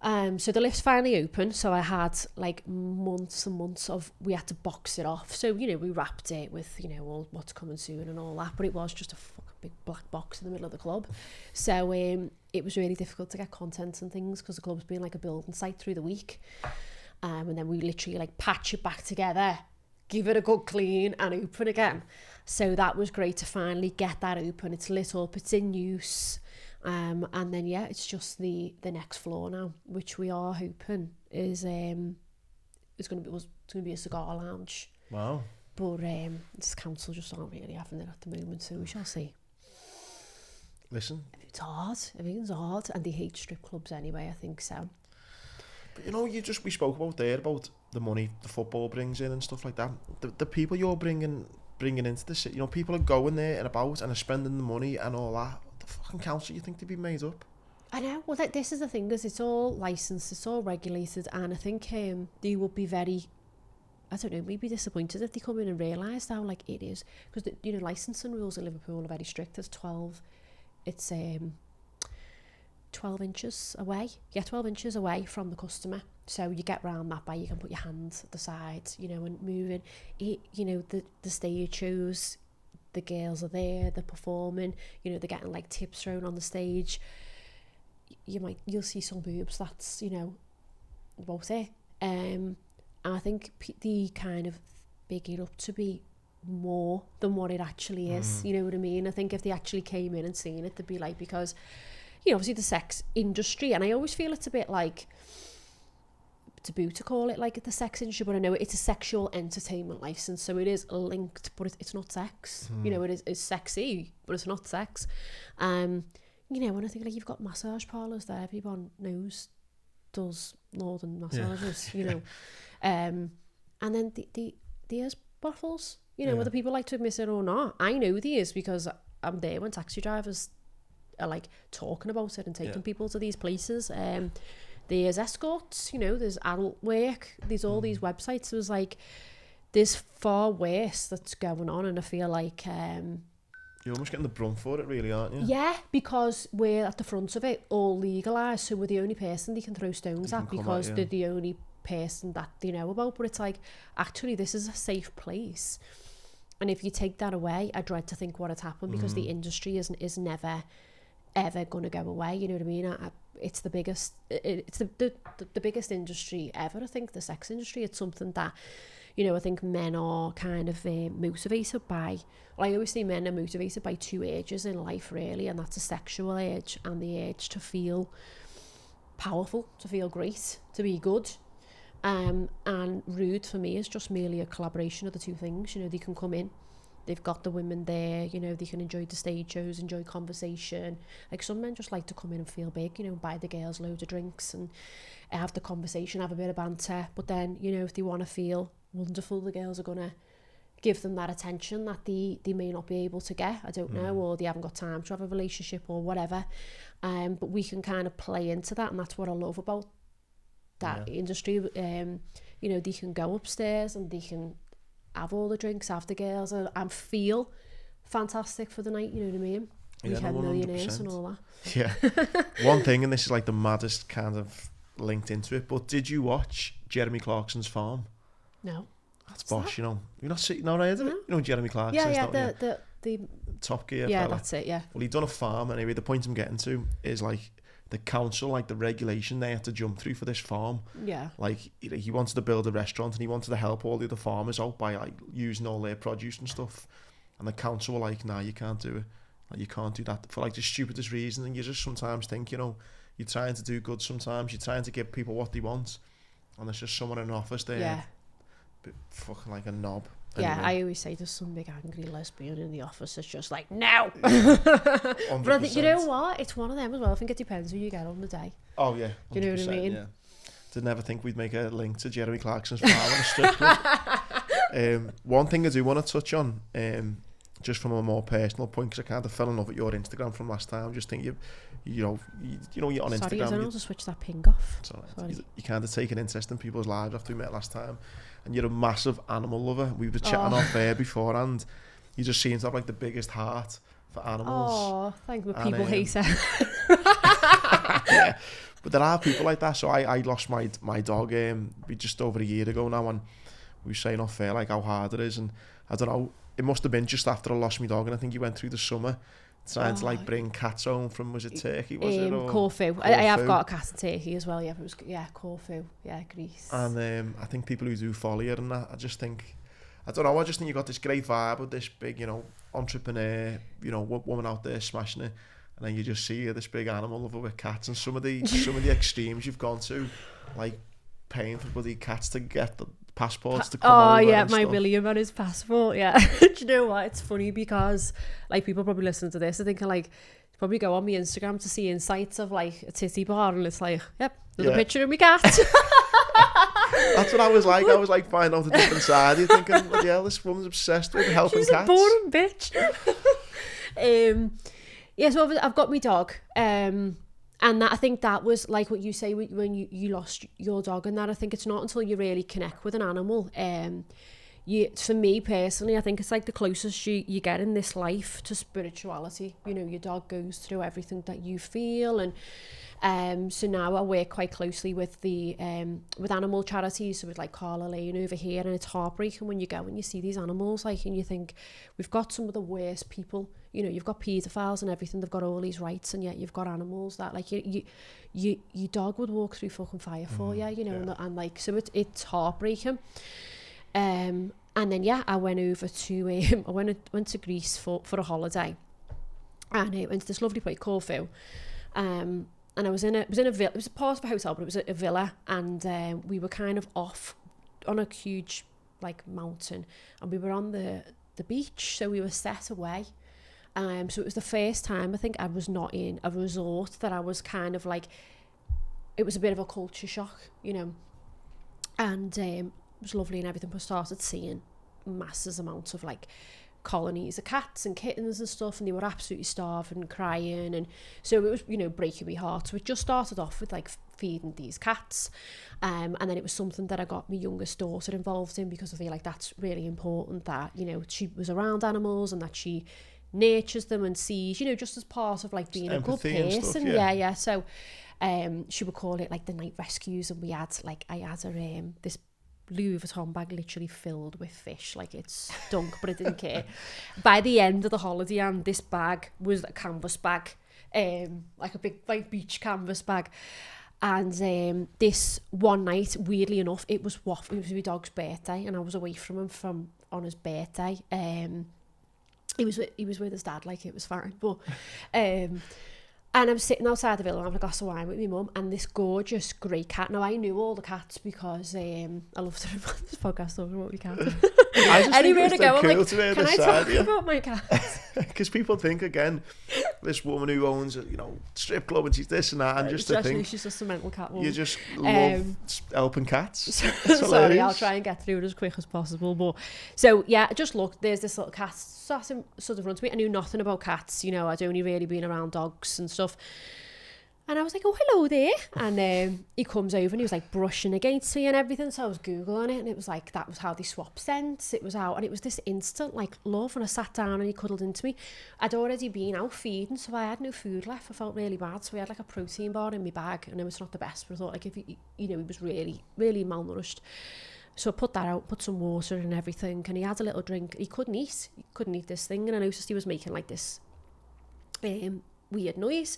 So the lift's finally open, so I had like months and months of, we had to box it off. So, we wrapped it with, all what's coming soon and all that, but it was just a fucking big black box in the middle of the club. So it was really difficult to get content and things because the club's been like a building site through the week. And then we literally like patch it back together, give it a good clean and open again. So that was great to finally get that open. It's lit up, it's in use. And then it's just the next floor now, which we are hoping is going to be a cigar lounge. Wow. But this council just aren't really having it at the moment, so we shall see. Listen, everything's hard, and they hate strip clubs anyway, I think so. But we spoke about about the money the football brings in and stuff like that. The people you're bringing into the city, people are going there and about and are spending the money and all that. The fucking council, you think they'd be made up? I know. Well, this is the thing, is it's all licensed, it's all regulated, and I think they would be very, I don't know, maybe disappointed if they come in and realise how like it is, because licensing rules in Liverpool are very strict. There's 12 inches away. 12 inches away from the customer. So you get round that by, you can put your hands at the side, and moving. The stage shows, the girls are there, they're performing, they're getting like tips thrown on the stage. You'll see some boobs, that's, about it. And I think they kind of big it up to be more than what it actually is. You know what I mean? I think if they actually came in and seen it, they'd be like, because obviously the sex industry, and I always feel it's a bit like taboo to call it like the sex industry, but I know it's a sexual entertainment license, so it is linked, but it's not sex. It's sexy, but it's not sex. And I think like you've got massage parlours that everyone knows does northern massages, and then the ears bottles, whether people like to admit it or not. I know the ears because I'm there when taxi drivers are like talking about it and taking people to these places. There's escorts, there's adult work, there's all these websites. It was like, there's far worse that's going on, and I feel like you're almost getting the brunt for it, really, aren't you? Yeah, because we're at the front of it, all legalised, so we're the only person they can throw stones at because they're the only person that they know about. But it's like, actually, this is a safe place, and if you take that away, I dread to think what had happened, because the industry is never ever going to go away. You know what I mean? It's the biggest, it's the biggest industry ever, I think, the sex industry. It's something that, I think men are kind of motivated by, well, I always say men are motivated by two urges in life, really, and that's a sexual urge and the urge to feel powerful, to feel great, to be good. And Rude, for me, is just merely a collaboration of the two things. They can come in, they've got the women there, they can enjoy the stage shows, enjoy conversation. Like, some men just like to come in and feel big, buy the girls loads of drinks and have the conversation, have a bit of banter. But then, if they want to feel wonderful, the girls are going to give them that attention that they may not be able to get, I don't know, or they haven't got time to have a relationship or whatever. But we can kind of play into that, and that's what I love about that industry. You know, they can go upstairs and they can have all the drinks, have the girls, and feel fantastic for the night, you know what I mean? Yeah, Weekend no, millionaires and all that. Yeah. One thing, and this is like the maddest kind of linked into it, but did you watch Jeremy Clarkson's Farm? No. That's bosh, you know. You're not sitting on it, you know Jeremy Clarkson? Yeah, the Top Gear yeah, fella. that's it, yeah. Well, he'd done a farm, anyway. The point I'm getting to is like the council, like the regulation they had to jump through for this farm. Yeah. Like he wanted to build a restaurant and he wanted to help all the other farmers out by like using all their produce and stuff. And the council were like, nah, you can't do it. Like, you can't do that for like the stupidest reason. And you just sometimes think, you know, you're trying to do good sometimes. You're trying to give people what they want. And there's just someone in an office there, fucking like a knob. Yeah, I always say there's some big angry lesbian in the office that's just like, no! But I think, you know what? It's one of them as well. I think it depends who you get on the day. Oh, yeah. Do you know what I mean? Yeah. Did never think we'd make a link to Jeremy Clarkson's Farm on a strip club. One thing I do want to touch on, just from a more personal point, because I kind of fell in love with your Instagram from last time. Just think you know you're on Instagram. Sorry, I don't know how to switch that ping off. Sorry. You kind of take an interest in people's lives after we met last time, and you're a massive animal lover. We were chatting off air beforehand. You just seem to have like the biggest heart for animals. Oh, thank you, people hater. Yeah, but there are people like that. So I lost my dog just over a year ago now, and we were saying off air like how hard it is, and I don't know. It must have been just after I lost my dog, and I think you went through the summer trying to like bring cats home from, was it Turkey? Was it Corfu? I have got a cat in Turkey as well. Yeah, but it was Corfu. Yeah, Greece. And I think people who do follow you and that, I just think you got this great vibe with this big, you know, entrepreneur, you know, woman out there smashing it, and then you just see this big animal lover with cats, and some of the extremes you've gone to, like paying for bloody cats to get the passports to come over. Yeah, and my stuff. William and his passport. Yeah. Do you know what? It's funny because like people probably listen to this, I think like probably go on my Instagram to see insights of like a titty bar, and it's like, yep, there's a picture of me cat. That's what I was like. I was like finding out the different side. You're thinking, well, yeah, this woman's obsessed with helping She's cats. She's a boring bitch. Yeah, so I've got my dog. And that, I think that was like what you say when you lost your dog, and that I think it's not until you really connect with an animal. For me personally, I think it's like the closest you get in this life to spirituality. You know, your dog goes through everything that you feel, and so now I work quite closely with the with animal charities, so with like Carla Lane over here, and it's heartbreaking when you go and you see these animals, like, and you think we've got some of the worst people. You know, you've got paedophiles and everything, they've got all these rights, and yet you've got animals that like your dog would walk through fucking fire for you, you know, and like, so it's heartbreaking. And then I went over to I went to Greece for a holiday, and I went to this lovely place, Corfu, and I was in a villa. It was a part of a hotel, but it was a villa, and we were kind of off on a huge like mountain, and we were on the beach, so we were set away. So it was the first time I think I was not in a resort that I was kind of like, it was a bit of a culture shock, you know, and it was lovely and everything, but I started seeing massive amounts of like colonies of cats and kittens and stuff, and they were absolutely starving and crying, and so it was, you know, breaking my heart. So it just started off with like feeding these cats, and then it was something that I got my youngest daughter involved in, because I feel like that's really important, that, you know, she was around animals and that she nurtures them and sees, you know, just as part of like being a good person. Stuff, yeah. So she would call it like the night rescues, and I had her this Louis Vuitton bag literally filled with fish, like it stunk, but I didn't care. By the end of the holiday, and this bag was a canvas bag, like a big like beach canvas bag. And this one night, weirdly enough, it was my dog's birthday, and I was away from him on his birthday. He was with his dad, like it was fine, but and I'm sitting outside the villa having a glass of wine with my mum, and this gorgeous grey cat. Now I knew all the cats because I love to remind this podcast over about my cat. I just anywhere think to go, cool I'm like, to can I talk about my cat? Because people think, again, this woman who owns a strip club and she's this and that, and just to think she's just a mental cat woman. You just love helping cats. Sorry, I'll try and get through it as quick as possible. But so yeah, just look, there's this little cat sat in sort of front of me. I knew nothing about cats, I'd only really been around dogs and stuff. And I was like, oh, hello there. And he comes over and he was like brushing against me and everything. So I was Googling it, and it was like, that was how they swap scents. It was how, and it was this instant like love. And I sat down and he cuddled into me. I'd already been out feeding, so I had no food left. I felt really bad. So I had like a protein bar in my bag, and it was not the best, but I thought like if he was really, really malnourished. So I put that out, put some water and everything, and he had a little drink. He couldn't eat this thing. And I noticed he was making like this weird noise.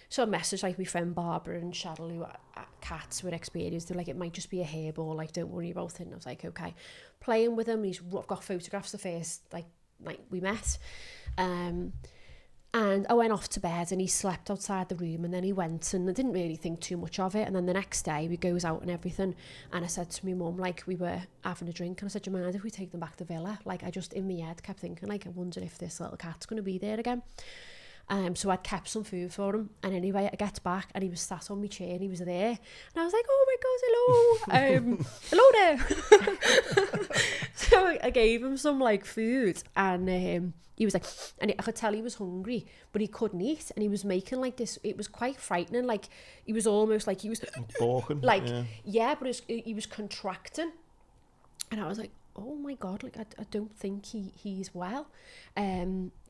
So I messaged like my friend Barbara and Cheryl, who are cats with experience. They're like, it might just be a hairball, like don't worry about it. And I was like, okay. Playing with him, I've got photographs the first like night we met. And I went off to bed and he slept outside the room, and then he went, and I didn't really think too much of it. And then the next day we goes out and everything, and I said to my mum, like, we were having a drink, and I said, do you mind if we take them back to the villa? Like, I just in my head kept thinking, like, I wonder if this little cat's going to be there again. So I'd kept some food for him, and anyway I get back and he was sat on my chair and he was there, and I was like, oh my god, hello. Hello there. So I gave him some like food, and he was like, and I could tell he was hungry, but he couldn't eat, and he was making like this, it was quite frightening, like he was almost like he was balking, like but he was contracting, and I was like, oh my god, like I don't think he's well.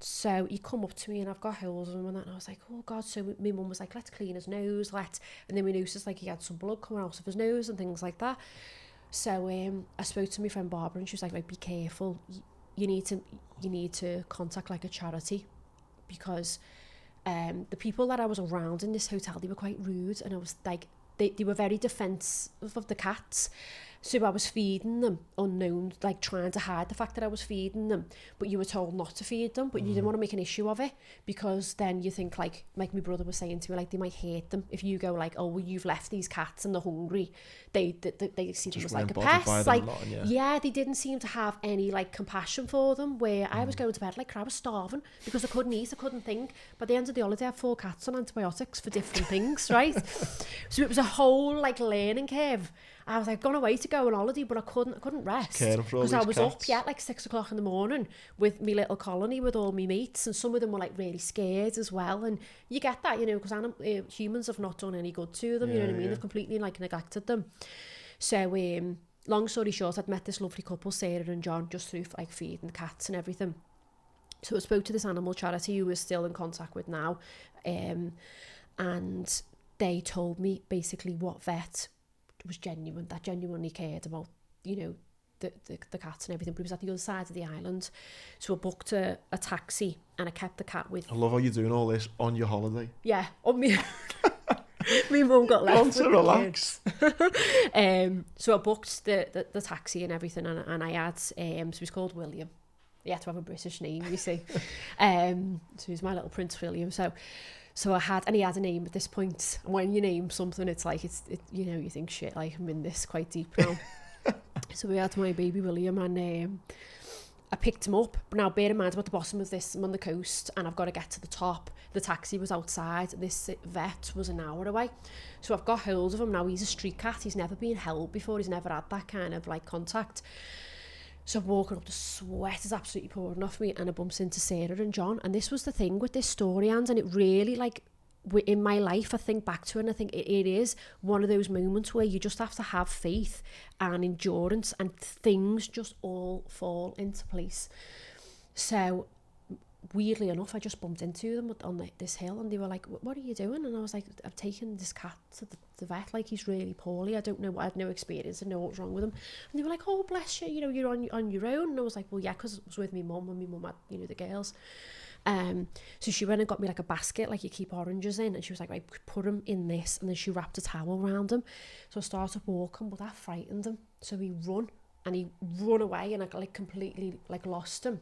So he come up to me and I've got holes in him and that, and I was like, oh god. So my mum was like, let's clean his nose, and then we noticed like he had some blood coming out of his nose and things like that. So I spoke to my friend Barbara, and she was like be careful, you need to contact like a charity, because the people that I was around in this hotel, they were quite rude, and I was like, they were very defensive of the cats. So I was feeding them unknown, like trying to hide the fact that I was feeding them, but you were told not to feed them, but you didn't want to make an issue of it, because then you think like my brother was saying to me, like they might hate them if you go like, oh well, you've left these cats and they're hungry. They see them as like a pest. Like yeah, they didn't seem to have any like compassion for them, where I was going to bed like I was starving because I couldn't eat, I couldn't think. By the end of the holiday I had 4 cats on antibiotics for different things, right? So it was a whole like learning curve. I was like gone away to go on holiday, but I couldn't rest because I was up at like 6 o'clock in the morning with my little colony with all my mates, and some of them were like really scared as well. And you get that, because humans have not done any good to them. You know what I mean? They've completely like neglected them. So long story short, I'd met this lovely couple, Sarah and John, just through like feeding the cats and everything. So I spoke to this animal charity who we're still in contact with now, and they told me basically what vet was genuine, that genuinely cared about, the cats and everything, but it was at the other side of the island. So I booked a taxi, and I kept the cat with... I love how you're doing all this on your holiday. Yeah, on me. My mum got left with to relax. So I booked the taxi and everything, and I had, so he's called William. He had to have a British name, you see. So he's my little Prince William. So I had, and he had a name at this point. And when you name something, it's like, you think, shit, like I'm in this quite deep now. So we had my baby William, and I picked him up. But now bear in mind, I'm at the bottom of this, I'm on the coast, and I've got to get to the top. The taxi was outside, this vet was an hour away. So I've got hold of him now. He's a street cat. He's never been held before. He's never had that kind of like contact. So I'm walking up, the sweat is absolutely pouring off me, and I bumps into Sarah and John. And this was the thing with this story, and it really, like, in my life, I think back to it, and I think it is one of those moments where you just have to have faith and endurance, and things just all fall into place. So weirdly enough, I just bumped into them on this hill, and they were like, what are you doing? And I was like, I've taken this cat to the vet, like he's really poorly, I don't know, I had no experience, I know what's wrong with him. And they were like, oh bless you, you're on your own. And I was like, well yeah, because I was with my mum, and my mum had, the girls. So she went and got me like a basket, like you keep oranges in, and she was like, right, put him in this, and then she wrapped a towel around him. So I started walking, but that frightened him, so he run away, and I like completely like lost him.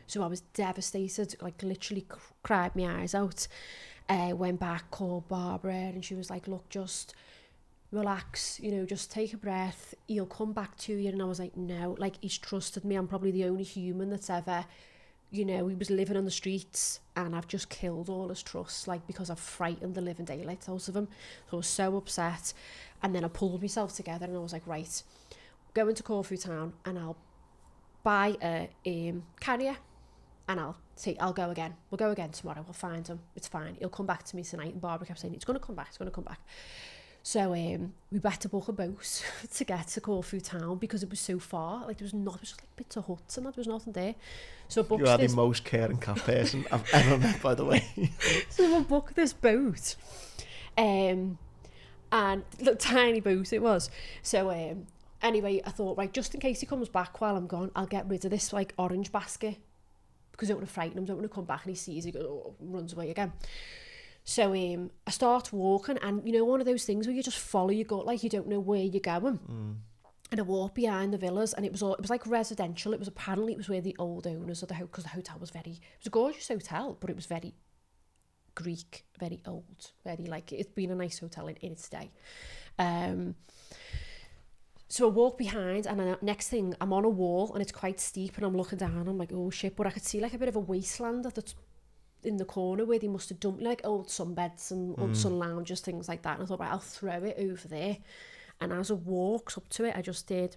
So I was devastated, like literally cried my eyes out. Went back, called Barbara, and she was like, look, just relax, just take a breath, he'll come back to you. And I was like, no, like he's trusted me. I'm probably the only human that's ever you know, he was living on the streets and I've just killed all his trust, like, because I've frightened the living daylights out of him. So I was so upset. And then I pulled myself together and I was like, right, go into Corfu Town and I'll buy a carrier and I'll go again. We'll go again tomorrow. We'll find him. It's fine. He'll come back to me tonight. And Barbara kept saying, it's going to come back. It's going to come back. So we better book a boat to get to Corfu Town because it was so far. Like, there was not, it was just like bits of huts and that, there was nothing there. So I booked You are the most caring cat person I've ever met, by the way. So I booked this boat. And the tiny boat it was. So anyway, I thought, right, just in case he comes back while I'm gone, I'll get rid of this like orange basket because I don't want to frighten him, don't want to come back and he sees, he goes, oh, runs away again. So I start walking, and you know, one of those things where you just follow your gut, like you don't know where you're going. And I walked behind the villas, and it was like residential. It was where the old owners of the house, because the hotel was it was a gorgeous hotel, but it was very Greek, very old, very like, it's been a nice hotel in its day. So I walk behind, and next thing I'm on a wall, and it's quite steep, and I'm looking down, and I'm like, oh shit, but I could see like a bit of a wasteland that's in the corner where they must have dumped like old sunbeds and old sun lounges, things like that. And I thought, right, I'll throw it over there. And as I walked up to it, I just did,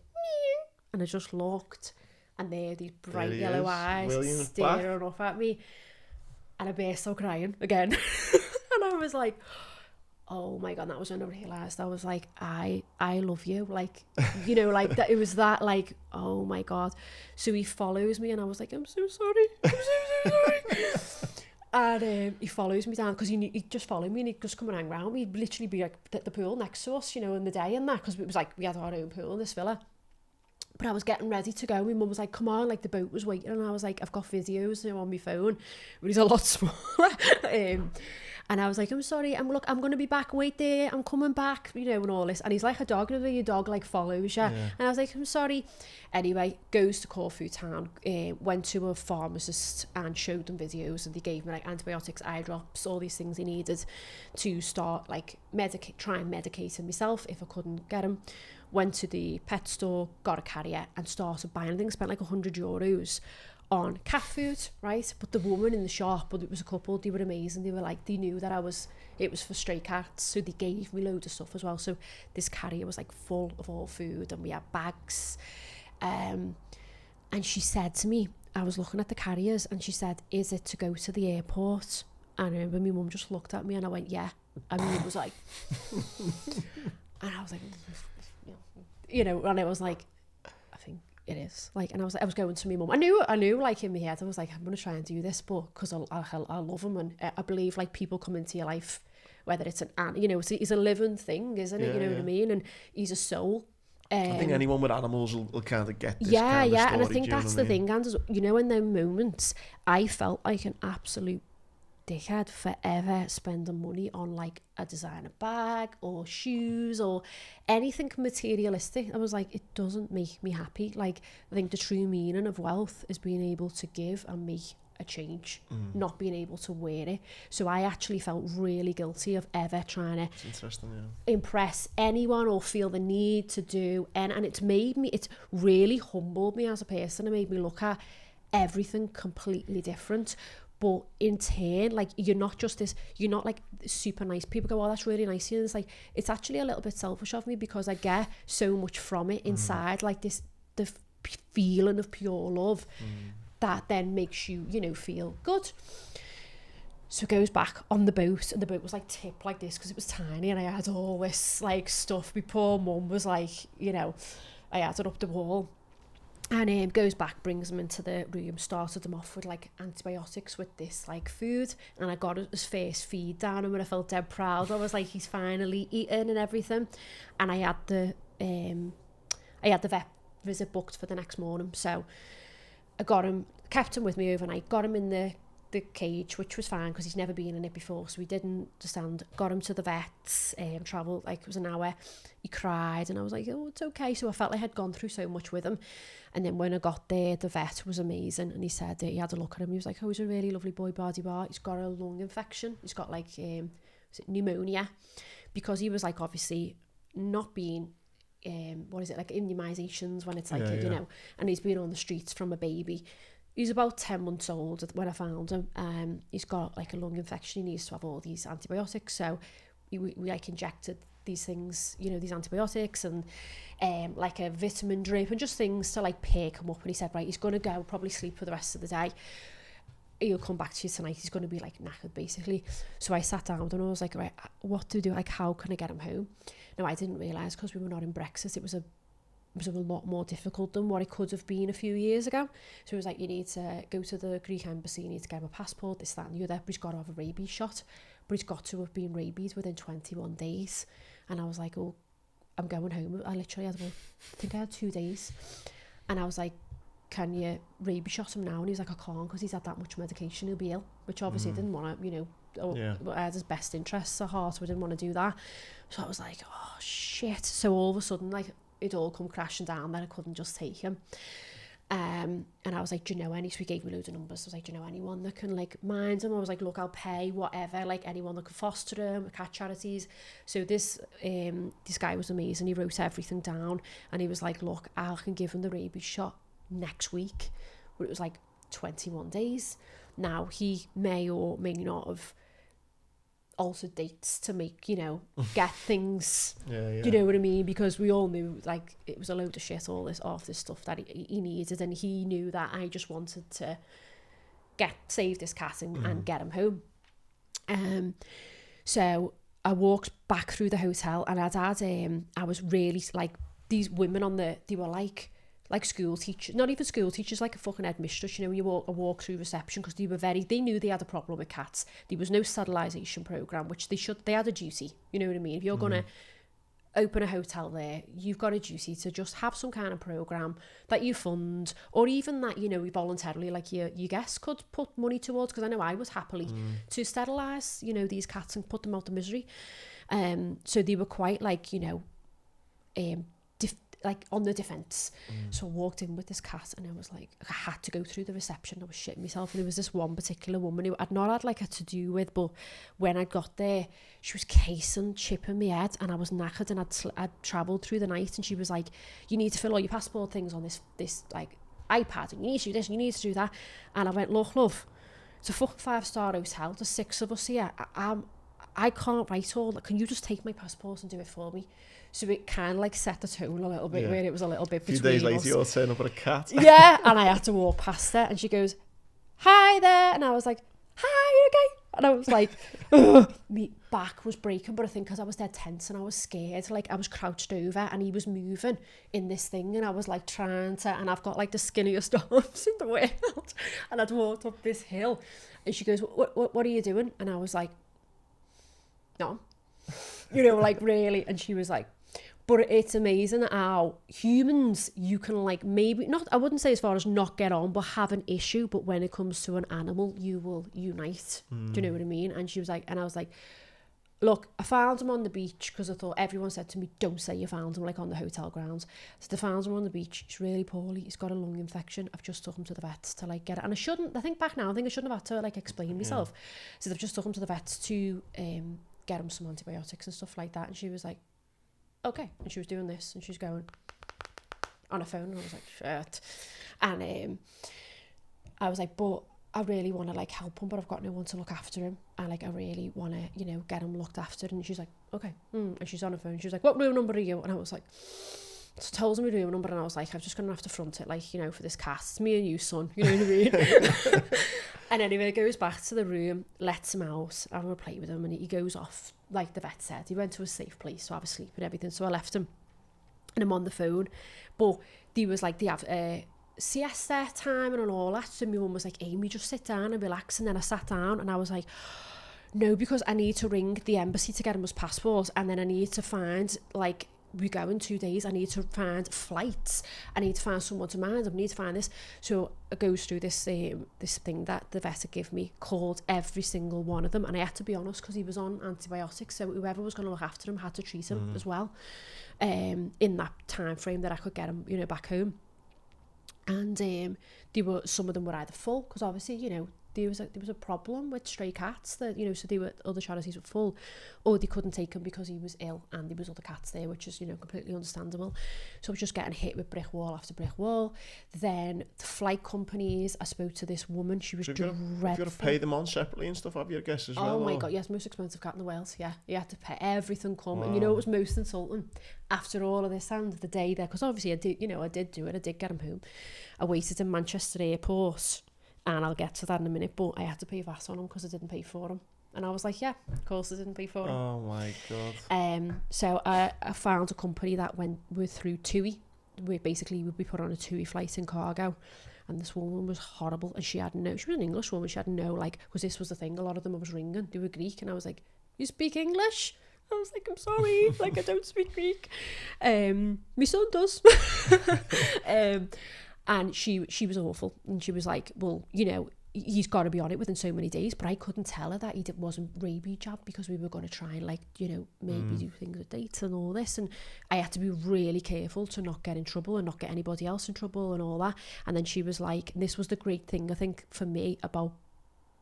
and I just looked, and there these bright yellow eyes staring up at me, and I burst out crying again. And I was like, oh my God, that was when I realised, I was like, I love you, like, you know, like that. It was that, like, oh my God. So he follows me, and I was like, I'm so sorry, I'm so sorry. And he follows me down, because he just followed me, and he'd just come and hang around me. He'd literally be like at the pool next to us, you know, in the day and that, because it was like we had our own pool in this villa. But I was getting ready to go. My mum was like, come on, like the boat was waiting. And I was like, I've got videos, you know, on my phone, but he's a lot smaller. And I was like, I'm sorry, I'm going to be back, wait there, I'm coming back, you know, and all this. And he's like a dog, you know, your dog like follows you. And I was like, I'm sorry. Anyway, goes to Corfu Town, went to a pharmacist and showed them videos, and they gave me like antibiotics, eye drops, all these things he needed to start like try and medicate myself if I couldn't get him. Went to the pet store, got a carrier, and started buying things. Spent like €100 on cat food, right? But the woman in the shop, but it was a couple, they were amazing. They were like, they knew that it was for stray cats, so they gave me loads of stuff as well. So this carrier was like full of all food, and we had bags. And she said to me, I was looking at the carriers, and she said, is it to go to the airport? And I remember my mum just looked at me, and I went, yeah. And my mum was like, and I was like, you know, and it was like, I think it is. Like, and I was going to my mum. I knew, like in my head, I was like, I'm going to try and do this, but because I love him, and I believe like people come into your life, whether it's you know, it's a living thing, isn't it? You know what I mean? And he's a soul. I think anyone with animals will kind of get this kind of story, and I think that's the thing, and you know, in those moments, I felt like an absolute dickhead forever spending money on like a designer bag or shoes or anything materialistic. I was like, it doesn't make me happy. Like, I think the true meaning of wealth is being able to give and make a change, not being able to wear it. So I actually felt really guilty of ever trying to impress anyone or feel the need to do, and it's really humbled me as a person. It made me look at everything completely different. But in turn, like, you're not like super nice. People go, oh, that's really nice of you. And it's like, it's actually a little bit selfish of me, because I get so much from it inside, like the feeling of pure love that then makes you, you know, feel good. So it goes back on the boat, and the boat was like tipped like this because it was tiny, and I had all this like stuff. My poor mum was like, you know, I had it up the wall. And goes back, brings him into the room, started him off with like antibiotics with this like food, and I got his first feed down him, and I felt dead proud. I was like, he's finally eating and everything. And I had the vet visit booked for the next morning, so I got him, kept him with me overnight, got him in the cage, which was fine because he's never been in it before, so he didn't understand. Got him to the vets, travelled like, it was an hour. He cried, and I was like, oh, it's okay. So I felt like I had gone through so much with him. And then when I got there, the vet was amazing, and he said, he had a look at him, he was like, oh, he's a really lovely boy, Bardy Bar. He's got a lung infection, he's got like pneumonia, because he was like obviously not being like immunisations when it's like you know, and he's been on the streets from a baby. He's about 10 months old when I found him. He's got like a lung infection. He needs to have all these antibiotics. So we like injected these things, you know, these antibiotics and like a vitamin drip and just things to like pick him up. And he said, right, he's going to go, probably sleep for the rest of the day. He'll come back to you tonight. He's going to be like knackered basically. So I sat down and I was like, right, what do we do? Like, how can I get him home? Now, I didn't realise because we were not in Brexit, it was a lot more difficult than what it could have been a few years ago. So it was like, you need to go to the Greek embassy, you need to get him a passport, this, that and the other, but he's got to have a rabies shot, but he's got to have been rabies within 21 days. And I was like, oh, I'm going home. I literally had, I think I had 2 days. And I was like, can you rabies shot him now? And he was like, I can't because he's had that much medication, he'll be ill. Which obviously didn't want to, you know, I had his best interests at heart, so I didn't want to do that. So I was like, oh shit. So all of a sudden, like, it all come crashing down that I couldn't just take him. And I was like, do you know any? So he gave me loads of numbers. I was like, do you know anyone that can like mind him? I was like, look, I'll pay whatever, like anyone that can foster him, cat charities. So this guy was amazing. He wrote everything down and he was like, look, I can give him the rabies shot next week. But it was like 21 days. Now he may or may not have altered dates to make, you know, get things, do you know what I mean? Because we all knew, like, it was a load of shit, all this stuff that he needed, and he knew that I just wanted to save this cat and get him home. So I walked back through the hotel, and I was really, like, these women they were like school teachers, not even school teachers, like a fucking headmistress, you know, when you walk through reception, because they knew they had a problem with cats. There was no sterilisation programme, which they had a duty, you know what I mean? If you're going to open a hotel there, you've got a duty to just have some kind of programme that you fund, or even that, you know, you voluntarily, like your guests could put money towards, because I know I was happily to sterilise, you know, these cats and put them out of misery. So they were quite like, you know, like on the defence. So I walked in with this cat and I was like, I had to go through the reception. I was shitting myself. And there was this one particular woman who I'd not had like a to-do with, but when I got there, she was casing, chipping my head, and I was knackered, and I'd travelled through the night, and she was like, you need to fill all your passport things on this like iPad, and you need to do this and you need to do that. And I went, look, love, it's a fucking 5-star hotel, there's 6 of us here. I can't write all that. Can you just take my passport and do it for me? So it kind of like set the tone a little bit, where it was a little bit between us. A few days later, you're turning up with a cat. Yeah, and I had to walk past her, and she goes, hi there. And I was like, hi, you okay? And I was like, my back was breaking, but I think because I was dead tense and I was scared, like I was crouched over and he was moving in this thing, and I was like trying to, and I've got like the skinniest arms in the world, and I'd walked up this hill, and she goes, what are you doing? And I was like, no, you know, like really. And she was like, but it's amazing how humans, you can like maybe not, I wouldn't say as far as not get on, but have an issue, but when it comes to an animal, you will unite. Do you know what I mean? And she was like, and I was like, look, I found him on the beach, because I thought, everyone said to me, don't say you found him like on the hotel grounds. So I found him on the beach. He's really poorly. He's got a lung infection. I've just took him to the vets to like get it. And I think back now, I think I shouldn't have had to like explain myself. So I've just took him to the vets to get him some antibiotics and stuff like that. And she was like, okay. And she was doing this, and she was going on her phone, and I was like, shit. And I was like, but I really want to like help him, but I've got no one to look after him. I really want to, you know, get him looked after. And she's like, okay. And she's on her phone. She was like, what room number are you? And I was like, so I told her my room number, and I was like, I'm just going to have to front it, like, you know, for this cat. It's me and you, son. You know what I mean? And anyway, goes back to the room, lets him out. I'm going to play with him, and he goes off, like the vet said. He went to a safe place to have a sleep and everything. So I left him, and I'm on the phone. But they was like, they have siesta time and all that. So my mum was like, Amy, just sit down and relax. And then I sat down, and I was like, no, because I need to ring the embassy to get him his passport, and then I need to find, like, we go in 2 days, I need to find flights, I need to find someone to mind him, I need to find this. So it goes through this thing that the vet had given me, called every single one of them, and I had to be honest, because he was on antibiotics, so whoever was going to look after him had to treat him as well, in that time frame that I could get him, you know, back home. And some of them were either full, because obviously, you know, there was a problem with stray cats that, you know, so other charities were full, or they couldn't take him because he was ill and there was other cats there, which is, you know, completely understandable. So I was just getting hit with brick wall after brick wall. Then the flight companies, I spoke to this woman, she was dreadful. You've got to pay them on separately and stuff, have you, I guess, as well? Oh my God, yes, most expensive cat in the world, yeah. You had to pay everything come. Wow. And you know, it was most insulting after all of this and the day there, because obviously I did do it, I did get him home. I waited in Manchester airport, and I'll get to that in a minute, but I had to pay VAT on him because I didn't pay for him. And I was like, yeah, of course I didn't pay for him. Oh my God. So I found a company that were through TUI. We'd be put on a TUI flight in cargo. And this woman was horrible. And she was an English woman. She had no, like, because this was the thing, a lot of them I was ringing, they were Greek. And I was like, you speak English? I was like, I'm sorry, like, I don't speak Greek. My son does. And she was awful. And she was like, well, you know, he's got to be on it within so many days. But I couldn't tell her that he wasn't rabies jabbed, because we were going to try and, like, you know, maybe do things with dates and all this. And I had to be really careful to not get in trouble and not get anybody else in trouble and all that. And then she was like, and this was the great thing, I think, for me about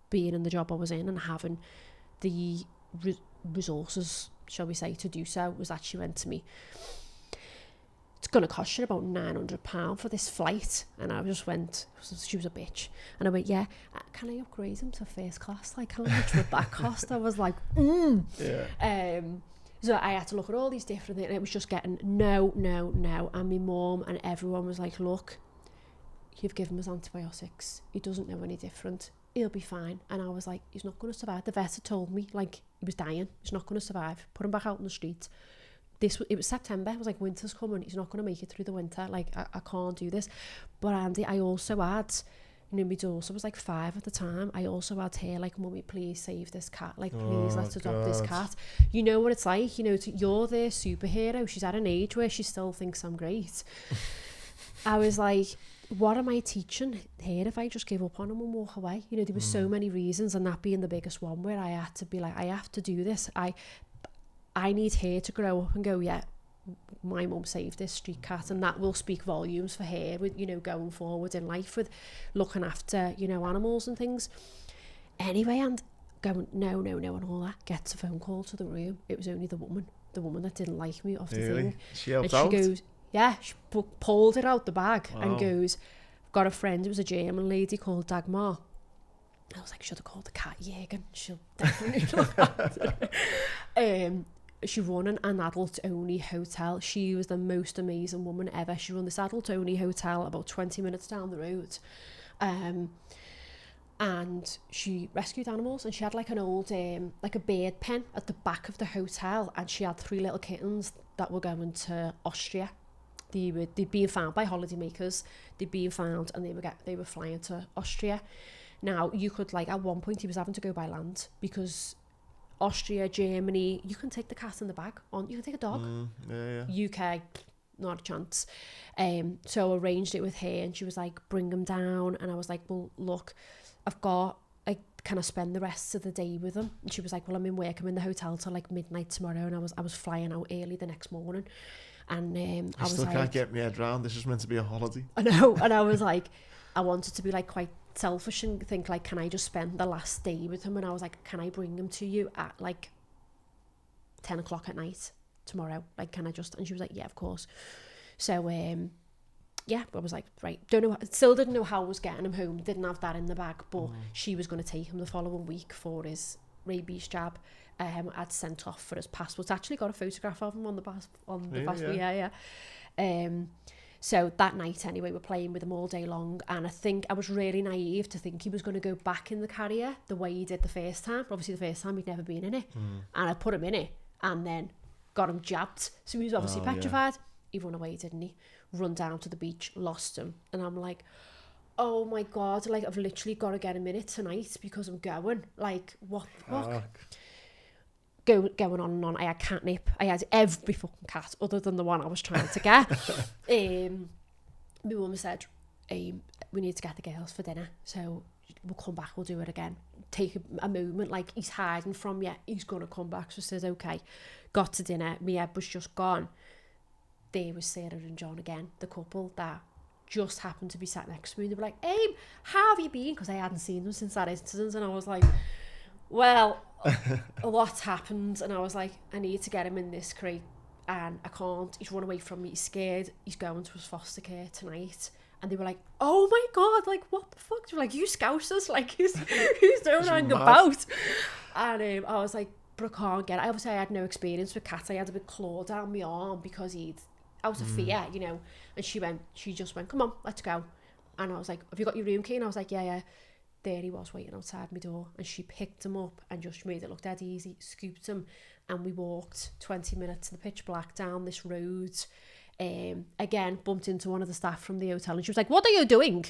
being in the job I was in and having the resources, shall we say, to do so, was that she went to me, it's going to cost you about £900 for this flight. And I just went, she was a bitch. And I went, yeah, can I upgrade him to first class? Like, how much would that cost? I was like, Yeah. So I had to look at all these different things, and it was just getting no. And my mum and everyone was like, look, you've given us antibiotics. He doesn't know any different. He'll be fine. And I was like, he's not going to survive. The vet had told me, like, he was dying. He's not going to survive. Put him back out on the street. It was September. I was like, winter's coming. He's not going to make it through the winter. Like, I can't do this. But Andy, I also had, you know, my daughter was like 5 at the time. I also had her like, mummy, please save this cat. Like, please let's adopt this cat. You know what it's like. You know, you're their superhero. She's at an age where she still thinks I'm great. I was like, what am I teaching her if I just give up on him and walk away? You know, there were so many reasons, and that being the biggest one, where I had to be like, I have to do this. I need her to grow up and go, yeah, my mum saved this street cat, and that will speak volumes for her with, you know, going forward in life with looking after, you know, animals and things. Anyway, and going, no, and all that, gets a phone call to the room. It was only the woman that didn't like me off the thing. She helped and out? She goes, yeah, she pulled it out the bag and goes, I've got a friend, it was a German lady called Dagmar. I was like, should have called the cat Jägen. She'll definitely look after it. She run an adult-only hotel. She was the most amazing woman ever. She run this adult-only hotel about 20 minutes down the road. And she rescued animals, and she had like an old, like a bird pen at the back of the hotel, and she had 3 little kittens that were going to Austria. They'd been found by holidaymakers. They'd been found, and they were flying to Austria. Now, you could, like, at one point he was having to go by land, because Austria, Germany, you can take the cat in the bag. You can take a dog. UK, not a chance. So I arranged it with her, and she was like, bring him down. And I was like, well, look, can I spend the rest of the day with him? And she was like, well, I'm in work. I'm in the hotel till like midnight tomorrow. And I was flying out early the next morning. And I was still like, can't get me head round. This is meant to be a holiday. I know. And I was like, I wanted to be like quite selfish and think like, can I just spend the last day with him? And I was like, can I bring him to you at like 10 o'clock at night tomorrow? Like, can I just? And she was like, yeah, of course. So yeah, I was like, right, still didn't know how I was getting him home, didn't have that in the bag, but she was going to take him the following week for his rabies jab. I'd sent off for his passport. Actually got a photograph of him on the passport. Yeah. So that night anyway, we're playing with him all day long, and I think I was really naive to think he was going to go back in the carrier the way he did the first time. Obviously the first time he'd never been in it, and I put him in it and then got him jabbed, so he was obviously petrified. He run away, didn't he? Run down to the beach, lost him, and I'm like, oh my God, like, I've literally got to get him in it tonight because I'm going, like, what the fuck? Going on and on. I had catnip. I had every fucking cat other than the one I was trying to get. My mum said, we need to get the girls for dinner, so we'll come back, we'll do it again. Take a moment, like, he's hiding from you, he's going to come back. So I said, okay. Got to dinner, my head was just gone. There was Sarah and John again, the couple that just happened to be sat next to me. They were like, Aim, how have you been? Because I hadn't seen them since that incident. And I was like, well, a lot's happened. And I was like, I need to get him in this crate. And I can't. He's run away from me. He's scared. He's going to his foster care tonight. And they were like, oh my God, like, what the fuck? They were like, you scousers, like, who's don't hang about? And I was like, but I can't get it. Obviously, I had no experience with cats. I had a big claw down my arm because out of fear, you know. And she just went, come on, let's go. And I was like, have you got your room key? And I was like, yeah. There he was waiting outside my door. And she picked him up and just made it look dead easy, scooped him. And we walked 20 minutes in the pitch black down this road. Again, bumped into one of the staff from the hotel and she was like, what are you doing?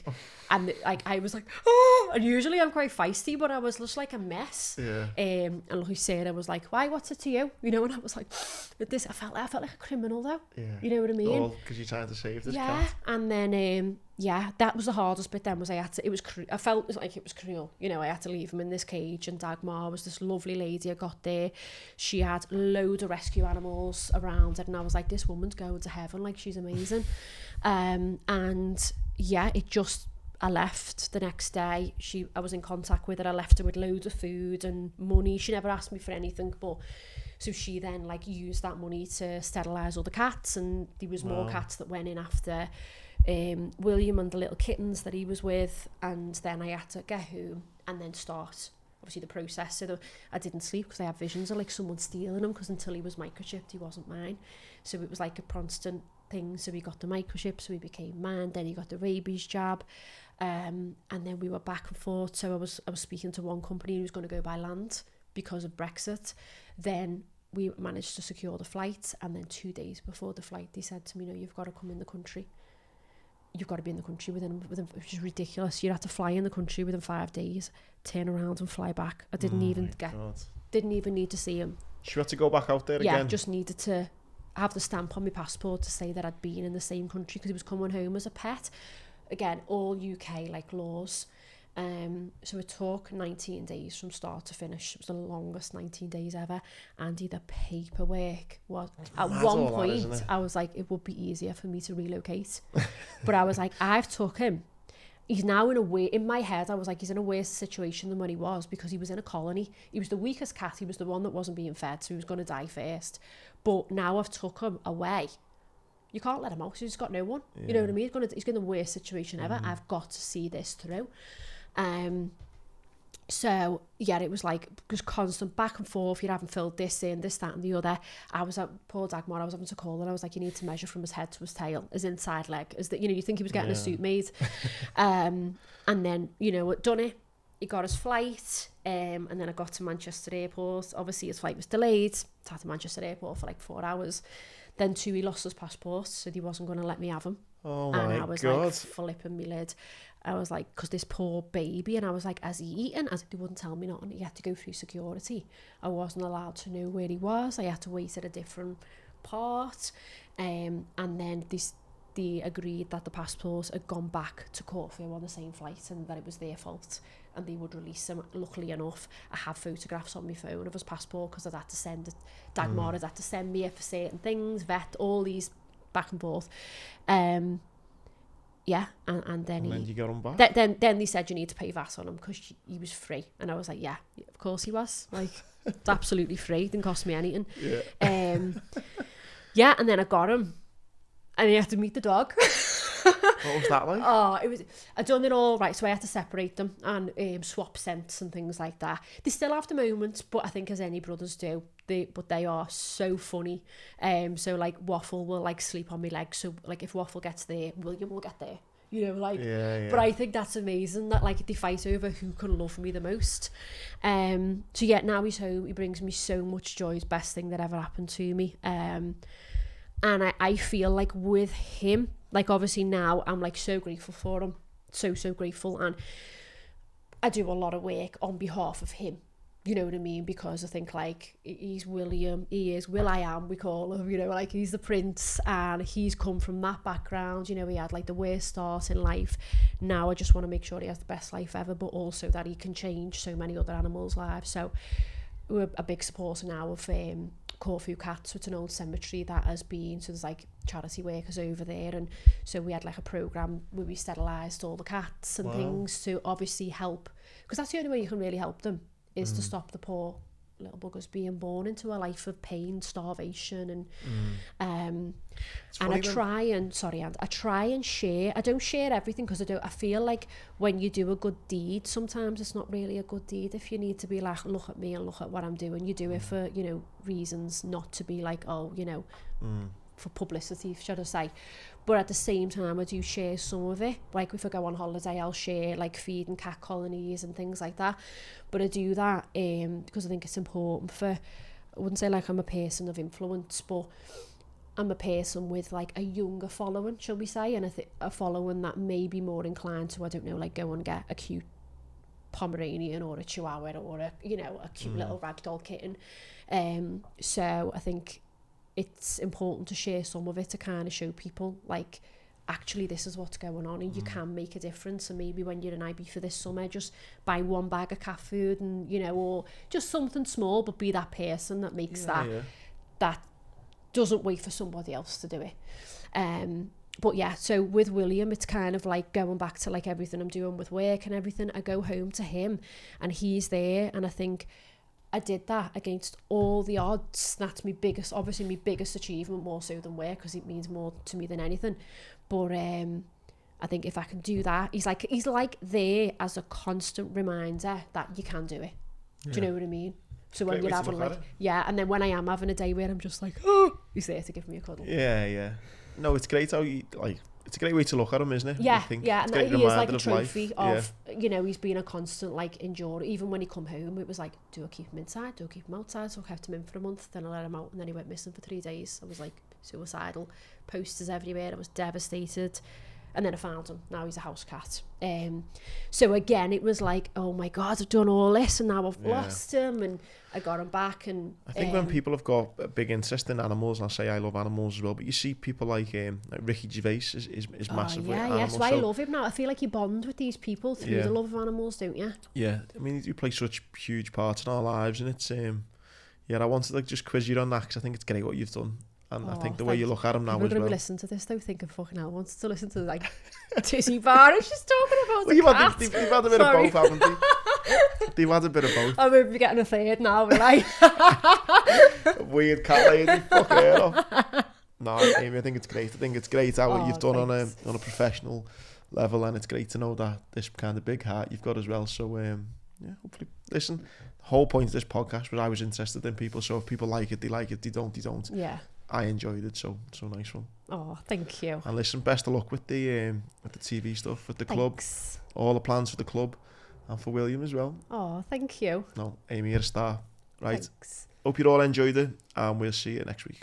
And like I was like, oh, and usually I'm quite feisty, but I was just like a mess. And like Sarah was like, why, what's it to you? You know, and I was like, with this, I felt like a criminal though. You know what I mean? All because you're trying to save this cat. And then that was the hardest bit then, was I felt like it was cruel. You know, I had to leave him in this cage, and Dagmar was this lovely lady I got there. She had loads of rescue animals around her, and I was like, this woman's going to heaven, like, she's amazing. I left the next day. I was in contact with her. I left her with loads of food and money. She never asked me for anything, but so she then like used that money to sterilise all the cats, and there was more cats that went in after William and the little kittens that he was with. And then I had to get home and then start obviously the process. So I didn't sleep because I had visions of like someone stealing him, because until he was microchipped he wasn't mine. So it was like a constant thing. So he got the microchip, so he became mine. Then he got the rabies jab, and then we were back and forth. So I was speaking to one company who was going to go by land because of Brexit. Then we managed to secure the flight, and then 2 days before the flight they said to me, no, you've got to come in the country. You've got to be in the country within, which is ridiculous. You had to fly in the country within 5 days, turn around and fly back. I didn't even need to see him. She had to go back out there again? Yeah, just needed to have the stamp on my passport to say that I'd been in the same country, because he was coming home as a pet. Again, all UK like laws. So it took 19 days from start to finish. It was the longest 19 days ever. And the paperwork was, at one point, I was like, it would be easier for me to relocate. But I was like, I've took him. He's now in my head, I was like, he's in a worse situation than when he was, because he was in a colony. He was the weakest cat. He was the one that wasn't being fed, so he was going to die first. But now I've took him away. You can't let him out, because he's got no one. You know what I mean? He's in the worst situation ever. I've got to see this through. So yeah, it was like just constant back and forth. You haven't filled this in, this, that and the other. I was at poor Dagmar, I was having to call, and I was like, you need to measure from his head to his tail, his inside leg, as that, you know, you think he was getting a suit made. And then, you know, done it. He got his flight, and then I got to Manchester Airport. Obviously his flight was delayed. Sat at Manchester Airport for like 4 hours. Then he lost his passport, so he wasn't going to let me have him. Oh my God. And I was like flipping me lid. I was like, because this poor baby, and I was like, has he eaten? They wouldn't tell me nothing. He had to go through security. I wasn't allowed to know where he was. I had to wait at a different part. And then they agreed that the passports had gone back to Corfu on the same flight, and that it was their fault, and they would release him. Luckily enough, I have photographs on my phone of his passport, because I'd had to send it. Dagmar had to send me it for certain things, vet, all these back and forth. Yeah, and then you got him back? Then they said you need to pay VAT on him because he was free. And I was like, yeah, of course he was. Like, it's absolutely free. It didn't cost me anything. Yeah, and then I got him. And he had to meet the dog. What was that like? I done it all right, so I had to separate them and swap scents and things like that. They still have the moments, but I think as any brothers do, but they are so funny. So like Waffle will like sleep on my leg, so like if Waffle gets there, William will get there. You know, like, but I think that's amazing that like they fight over who can love me the most. So yeah, now he's home. He brings me so much joy. It's the best thing that ever happened to me. And I feel like with him, like obviously now I'm like so grateful for him, so grateful, and I do a lot of work on behalf of him. You know what I mean? Because I think like he's William, he is Will.I.am, we call him, you know, like he's the prince, and he's come from that background. You know, he had like the worst start in life. Now I just want to make sure he has the best life ever, but also that he can change so many other animals' lives. So we're a big supporter now of Corfu Cats, so it's an old cemetery that has been, so there's like charity workers over there, and so we had like a programme where we sterilised all the cats and things to obviously help, because that's the only way you can really help them, is to stop the poor little buggers being born into a life of pain, starvation, and I try and share. I don't share everything because I feel like when you do a good deed, sometimes it's not really a good deed. If you need to be like, look at me and look at what I'm doing, you do it for, you know, reasons, not to be like, oh, you know, for publicity, should I say. But at the same time, I do share some of it. Like if I go on holiday, I'll share like feeding cat colonies and things like that. But I do that because I think it's important for, I wouldn't say like I'm a person of influence, but I'm a person with like a younger following, shall we say, and a following that may be more inclined to, I don't know, like go and get a cute Pomeranian or a Chihuahua or a, you know, a cute little ragdoll kitten. So I think it's important to share some of it to kind of show people like, actually this is what's going on and you can make a difference. And maybe when you're in IB for this summer, just buy one bag of cat food and, you know, or just something small, but be that person that makes that doesn't wait for somebody else to do it. But yeah, so with William, it's kind of like going back to like everything I'm doing with work and everything. I go home to him and he's there, and I think I did that against all the odds. That's my biggest achievement, more so than work, because it means more to me than anything. But I think if I can do that, he's like there as a constant reminder that you can do it. Do you know what I mean? So when you're having like, and then when I am having a day where I'm just like, oh, he's there to give me a cuddle. Yeah. No, it's great how you like. It's a great way to look at him, isn't it? Yeah, and that he is like a trophy of you know, he's been a constant like endurer. Even when he come home, it was like, do I keep him inside? Do I keep him outside? So I kept him in for a month, then I let him out, and then he went missing for 3 days. I was like suicidal, posters everywhere. I was devastated. And then I found him. Now he's a house cat. So again, it was like, oh my God, I've done all this and now I've lost him, and I got him back. And I think when people have got a big interest in animals, and I'll say I love animals as well, but you see people like Ricky Gervais is massive with animals. So I love him now. I feel like you bond with these people through the love of animals, don't you? Yeah, I mean, you play such huge parts in our lives, and it's I wanted to like just quiz you on that because I think it's great what you've done. And I think the way you look at him now as well. People are going to listen to this though, thinking fucking hell, wants to listen to like Tizzy Bar and she's talking about the cat. They've had a bit of both, haven't they? They've had a bit of both. I'm maybe getting a third now, we're like weird cat lady, fuck her off. No, Amy, I think it's great. I think it's great how what you've done on a professional level, and it's great to know that this kind of big heart you've got as well. So hopefully, listen, the whole point of this podcast was I was interested in people, so if people like it, they like it, they don't. Yeah. I enjoyed it, so nice one. Oh, thank you. And listen, best of luck with the TV stuff, with the club, all the plans for the club, and for William as well. Oh, thank you. No, Amy, you're a star. Right. Thanks. Hope you all enjoyed it, and we'll see you next week.